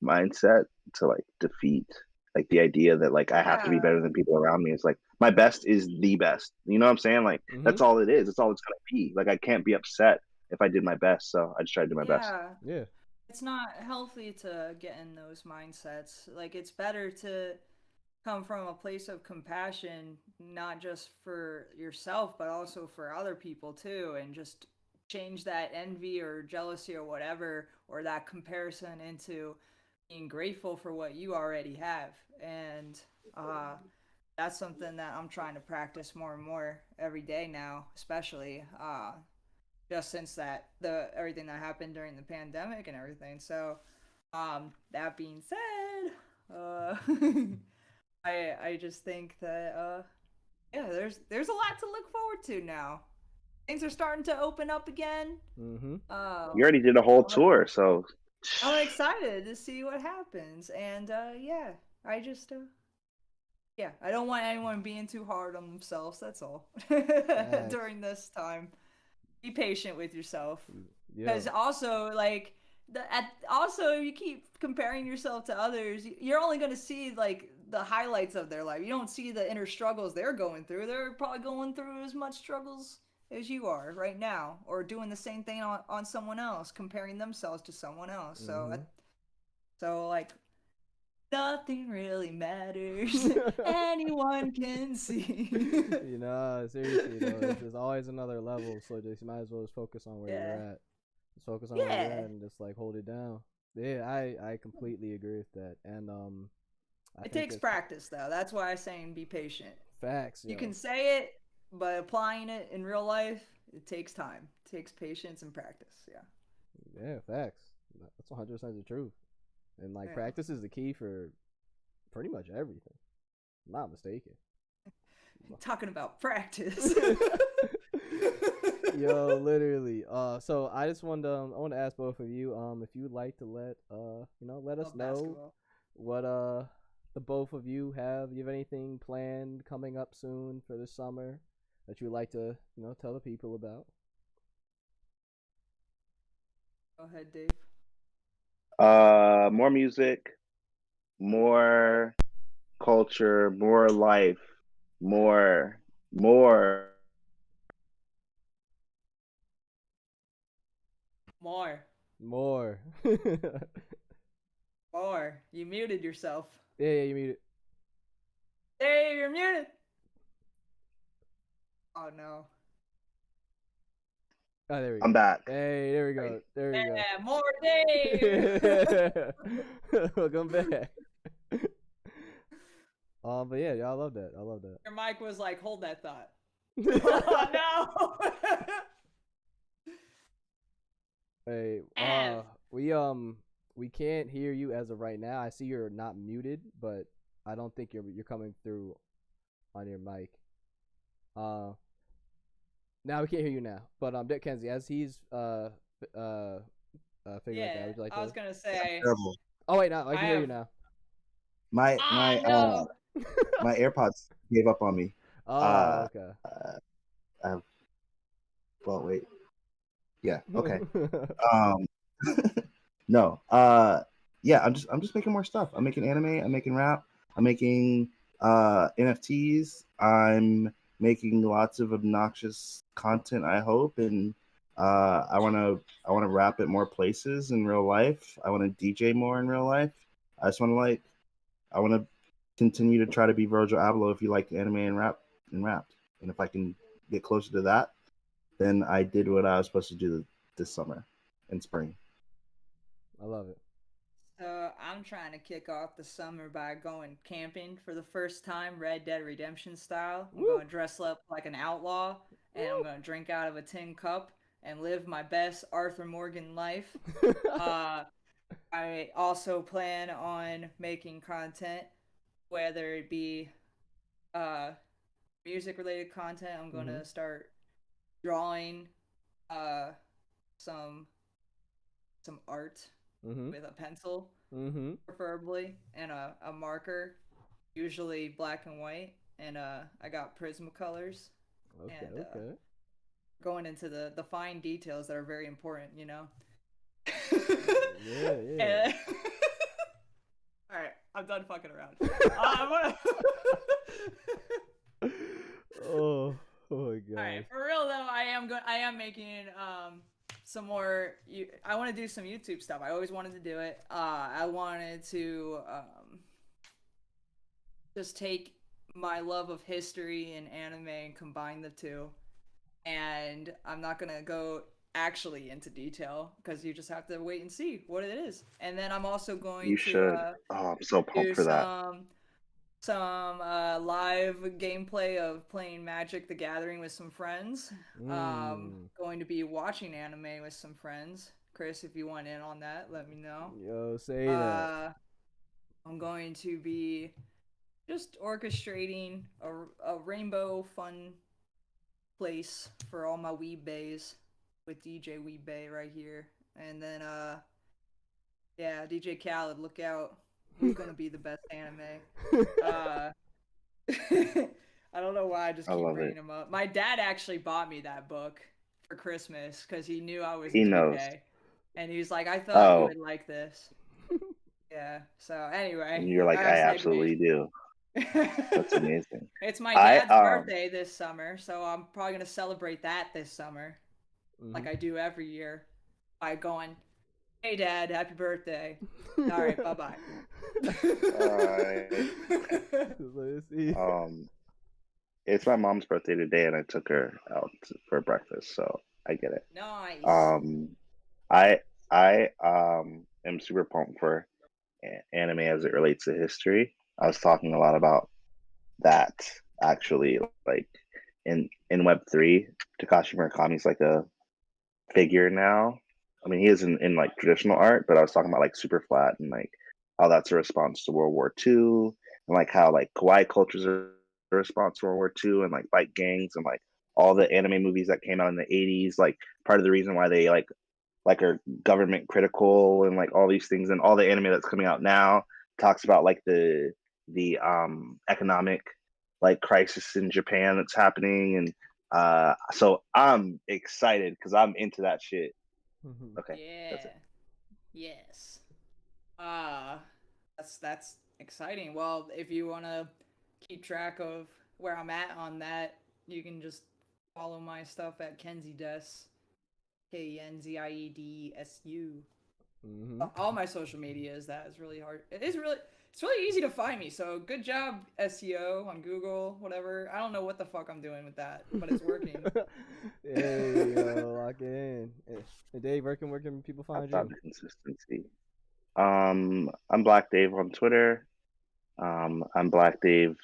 Speaker 3: mindset to like defeat like the idea that like I have to be better than people around me. It's like my best is the best. You know what I'm saying? Like that's all it is. It's all it's gonna be. Like I can't be upset if I did my best. So I just try to do my best.
Speaker 1: Yeah.
Speaker 2: It's not healthy to get in those mindsets. Like, it's better to come from a place of compassion, not just for yourself, but also for other people too, and just change that envy or jealousy or whatever, or that comparison into being grateful for what you already have. And that's something that I'm trying to practice more and more every day now, especially just since the everything that happened during the pandemic and everything. So that being said, I just think that yeah, there's a lot to look forward to now. Things are starting to open up again.
Speaker 3: You already did a whole tour, so
Speaker 2: I'm excited to see what happens. And yeah, I just yeah, I don't want anyone being too hard on themselves. That's all. During this time, be patient with yourself. Because also, like, also, if you keep comparing yourself to others, you're only going to see like the highlights of their life. You don't see the inner struggles they're going through. They're probably going through as much struggles as you are right now, or doing the same thing on someone else, comparing themselves to someone else. So like, nothing really matters. Anyone can see.
Speaker 1: Seriously though, there's always another level, so just might as well just focus on where you're at. Just focus on where you're at and just like hold it down. Yeah, I completely agree with that. And
Speaker 2: it takes practice though. That's why I'm saying be patient.
Speaker 1: Facts.
Speaker 2: You can say it, but applying it in real life, it takes time. It takes patience and practice.
Speaker 1: Yeah, facts. That's 100% the truth. And like practice is the key for pretty much everything. I'm not mistaken.
Speaker 2: Talking about practice.
Speaker 1: Yo, literally. So I just wanted I want to ask both of you if you would like to let us know what the both of you have. You have anything planned coming up soon for this summer that you would like to tell the people about?
Speaker 2: Go ahead, Dave.
Speaker 3: More music, more culture, more life, more
Speaker 2: More.
Speaker 1: More.
Speaker 2: You muted yourself.
Speaker 1: Yeah, you muted.
Speaker 2: Dave, you're muted. Oh no.
Speaker 1: Oh, there we go.
Speaker 3: I'm back.
Speaker 1: Hey, there we go. There we go.
Speaker 2: Yeah, more Dave.
Speaker 1: Welcome back. But yeah, I love that.
Speaker 2: Your mic was like, hold that thought. Oh no.
Speaker 1: Hey, we can't hear you as of right now. I see you're not muted, but I don't think you're coming through on your mic. Now we can't hear you now. But Kenzie, as he's figuring out that, would you like to?
Speaker 2: I was gonna say.
Speaker 1: Oh wait, no, I can hear you now.
Speaker 4: My AirPods gave up on me.
Speaker 1: Oh, okay.
Speaker 4: Well, wait. Yeah. Okay. No. Yeah. I'm just making more stuff. I'm making anime. I'm making rap. I'm making NFTs. I'm making lots of obnoxious content, I hope, and I wanna rap at more places in real life. I wanna DJ more in real life. I just I wanna continue to try to be Virgil Abloh if you like anime and rap. And if I can get closer to that, then I did what I was supposed to do this summer and spring.
Speaker 1: I love it.
Speaker 2: I'm trying to kick off the summer by going camping for the first time, Red Dead Redemption style. I'm
Speaker 1: Woo!
Speaker 2: going to dress up like an outlaw, and I'm going to drink out of a tin cup and live my best Arthur Morgan life. Uh, I also plan on making content, whether it be uh, music related content. I'm going
Speaker 1: Mhm.
Speaker 2: to start drawing uh, some art
Speaker 1: Mhm.
Speaker 2: with a pencil,
Speaker 1: Mhm.
Speaker 2: preferably, and a marker, usually black and white. And I got Prismacolors,
Speaker 1: Okay.
Speaker 2: and
Speaker 1: Okay.
Speaker 2: going into the fine details that are very important, you know.
Speaker 1: Yeah. Yeah.
Speaker 2: And all right, I'm done fucking around. I'm gonna...
Speaker 1: Oh. Oh my
Speaker 2: All right,
Speaker 1: gosh.
Speaker 2: for real though, I am making some more. I want to do some YouTube stuff. I always wanted to do it. I wanted to just take my love of history and anime and combine the two. And I'm not gonna go actually into detail because you just have to wait and see what it is. And then I'm also going
Speaker 3: You
Speaker 2: to
Speaker 3: should. Oh, I'm so
Speaker 2: do
Speaker 3: pumped for that.
Speaker 2: some live gameplay of playing Magic the Gathering with some friends.
Speaker 1: Mm.
Speaker 2: Going to be watching anime with some friends. Chris, if you want in on that, let me know.
Speaker 1: Yo, say that.
Speaker 2: Uh, I'm going to be just orchestrating a rainbow fun place for all my weeb bays with DJ Weeb Bay right here. And then yeah, DJ Khaled, look out. Who's gonna be the best anime? Uh I don't know why I just
Speaker 3: I
Speaker 2: keep
Speaker 3: love
Speaker 2: bringing
Speaker 3: it.
Speaker 2: him up. My dad actually bought me that book for Christmas because he knew I was a
Speaker 3: He knows.
Speaker 2: DJ. And he was like, I thought you
Speaker 3: Oh,
Speaker 2: would like this. Yeah. So anyway,
Speaker 3: and you're like, I
Speaker 2: I
Speaker 3: absolutely
Speaker 2: segued.
Speaker 3: do. That's amazing.
Speaker 2: It's my
Speaker 3: I
Speaker 2: dad's birthday this summer, so I'm probably gonna celebrate that this summer, like
Speaker 1: Mhm.
Speaker 2: I do every year, by going, "Hey, Dad, happy birthday!" All right, bye bye.
Speaker 3: I
Speaker 1: Let's see.
Speaker 3: it's my mom's birthday today, and I took her out for breakfast, so I get it.
Speaker 2: Nice.
Speaker 3: Um, I am super pumped for anime as it relates to history. I was talking a lot about that actually, like in Web3, Takashi Murakami's like a figure now. I mean, he is in like traditional art, but I was talking about like super flat and like how that's a response to World War II, and like how like kawaii cultures are a response to World War II, and like bike gangs and like all the anime movies that came out in the 80s. Like part of the reason why they like are government critical and like all these things, and all the anime that's coming out now talks about like the economic like crisis in Japan that's happening, and so I'm excited because I'm into that shit.
Speaker 1: Mhm.
Speaker 3: Okay, that's
Speaker 2: Yeah.
Speaker 3: it.
Speaker 2: Yes. Uh that's exciting. Well, if you wanna keep track of where I'm at on that, you can just follow my stuff at Kenzie Des. KenzieDesu.
Speaker 1: Mhm.
Speaker 2: All my social media is that. It's really hard. It's really easy to find me. So good job SEO on Google, whatever. I don't know what the fuck I'm doing with that, but it's working.
Speaker 1: Hey, yo, lock it in. Hey, Dave, where can people
Speaker 3: I
Speaker 1: find
Speaker 3: thought
Speaker 1: you?
Speaker 3: consistency. I'm Black Dave on Twitter. I'm Black Dave,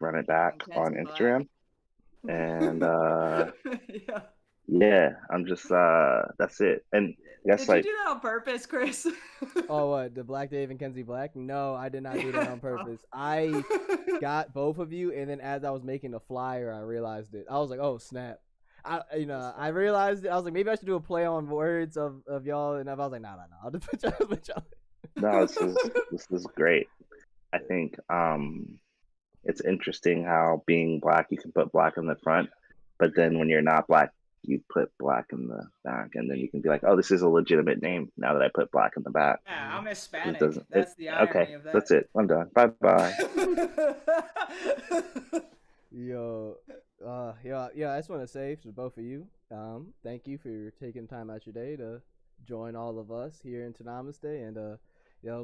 Speaker 3: run it back
Speaker 2: I'm
Speaker 3: on
Speaker 2: Kenzie Black.
Speaker 3: Instagram, and
Speaker 2: Yeah.
Speaker 3: yeah, I'm just that's it. And I guess
Speaker 2: Did you
Speaker 3: like
Speaker 2: do that on purpose, Chris?
Speaker 1: Oh, what? The Black Dave and Kenzie Black? No, I did not do that on
Speaker 2: Oh.
Speaker 1: purpose. I got both of you, and then as I was making the flyer, I realized it. I was like, oh snap. I realized it. I was like, maybe I should do a play on words of y'all, and I was like, no. I'll just put y'all.
Speaker 3: no, this is great. I think it's interesting how being black you can put black in the front, but then when you're not black you put black in the back, and then you can be like, oh, this is a legitimate name now that I put black in the back.
Speaker 2: Yeah, I'm
Speaker 3: It
Speaker 2: Hispanic.
Speaker 3: doesn't it
Speaker 2: That's the
Speaker 3: okay,
Speaker 2: irony of
Speaker 3: that's
Speaker 2: that.
Speaker 3: it. I'm done. Bye bye.
Speaker 1: Yo, Yeah, I just want to say to both of you, thank you for taking time out your day to join all of us here in Toonamaste and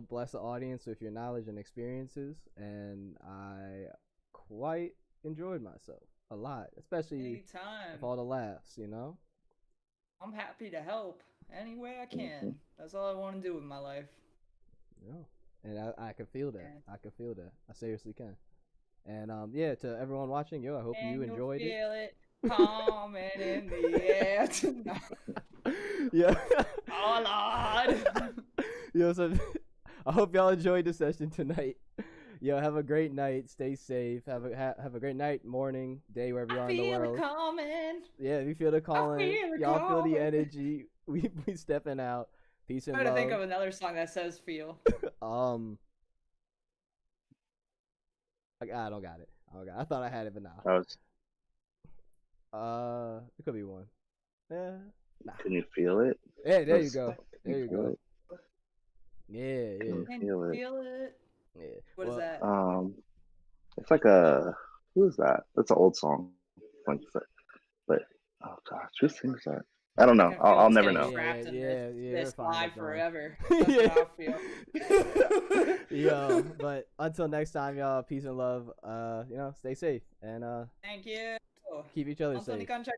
Speaker 1: bless the audience with your knowledge and experiences. And I quite enjoyed myself a lot, especially
Speaker 2: Anytime.
Speaker 1: with all the laughs.
Speaker 2: I'm happy to help any way I can. That's all I want to do with my life.
Speaker 1: Yeah, and I can feel that.
Speaker 2: Yeah.
Speaker 1: I can feel that. I seriously can. And to everyone watching, I hope you
Speaker 2: And
Speaker 1: enjoyed
Speaker 2: you'll
Speaker 1: it.
Speaker 2: feel it calming in the air tonight.
Speaker 1: Yeah.
Speaker 2: Oh Lord.
Speaker 1: So I hope y'all enjoyed the session tonight. Have a great night. Stay safe. Have a great night, morning, day, wherever you are in the
Speaker 2: Feel
Speaker 1: world.
Speaker 2: it coming.
Speaker 1: Yeah, we feel the calling.
Speaker 2: feel it
Speaker 1: Y'all feel the
Speaker 2: coming.
Speaker 1: energy. We stepping out. Peace and
Speaker 2: I'm trying
Speaker 1: love.
Speaker 2: to think of another song that says feel.
Speaker 1: I don't got it. I thought I had it, but nah.
Speaker 3: That was,
Speaker 1: It could be one. Yeah. Nah.
Speaker 3: can you feel it?
Speaker 1: Yeah, there you
Speaker 3: That's-
Speaker 1: go.
Speaker 3: Can
Speaker 1: There you
Speaker 3: feel
Speaker 1: go.
Speaker 3: it?
Speaker 1: Yeah.
Speaker 3: Can
Speaker 2: Can
Speaker 3: feel
Speaker 2: you
Speaker 3: it.
Speaker 2: feel it?
Speaker 1: Yeah.
Speaker 2: What is that?
Speaker 3: It's like who is that? That's an old song. But oh gosh, who sings that? I don't know.
Speaker 2: I feel
Speaker 3: I'll
Speaker 2: it's
Speaker 3: never
Speaker 2: getting
Speaker 3: know.
Speaker 2: trapped in
Speaker 1: yeah,
Speaker 2: this
Speaker 1: we're fine,
Speaker 2: live
Speaker 1: we're fine.
Speaker 2: forever. That's what I feel.
Speaker 1: Yo, but until next time, y'all, peace and love. Stay safe and
Speaker 2: Thank you.
Speaker 1: keep each other
Speaker 2: Anthony
Speaker 1: safe.
Speaker 2: Concha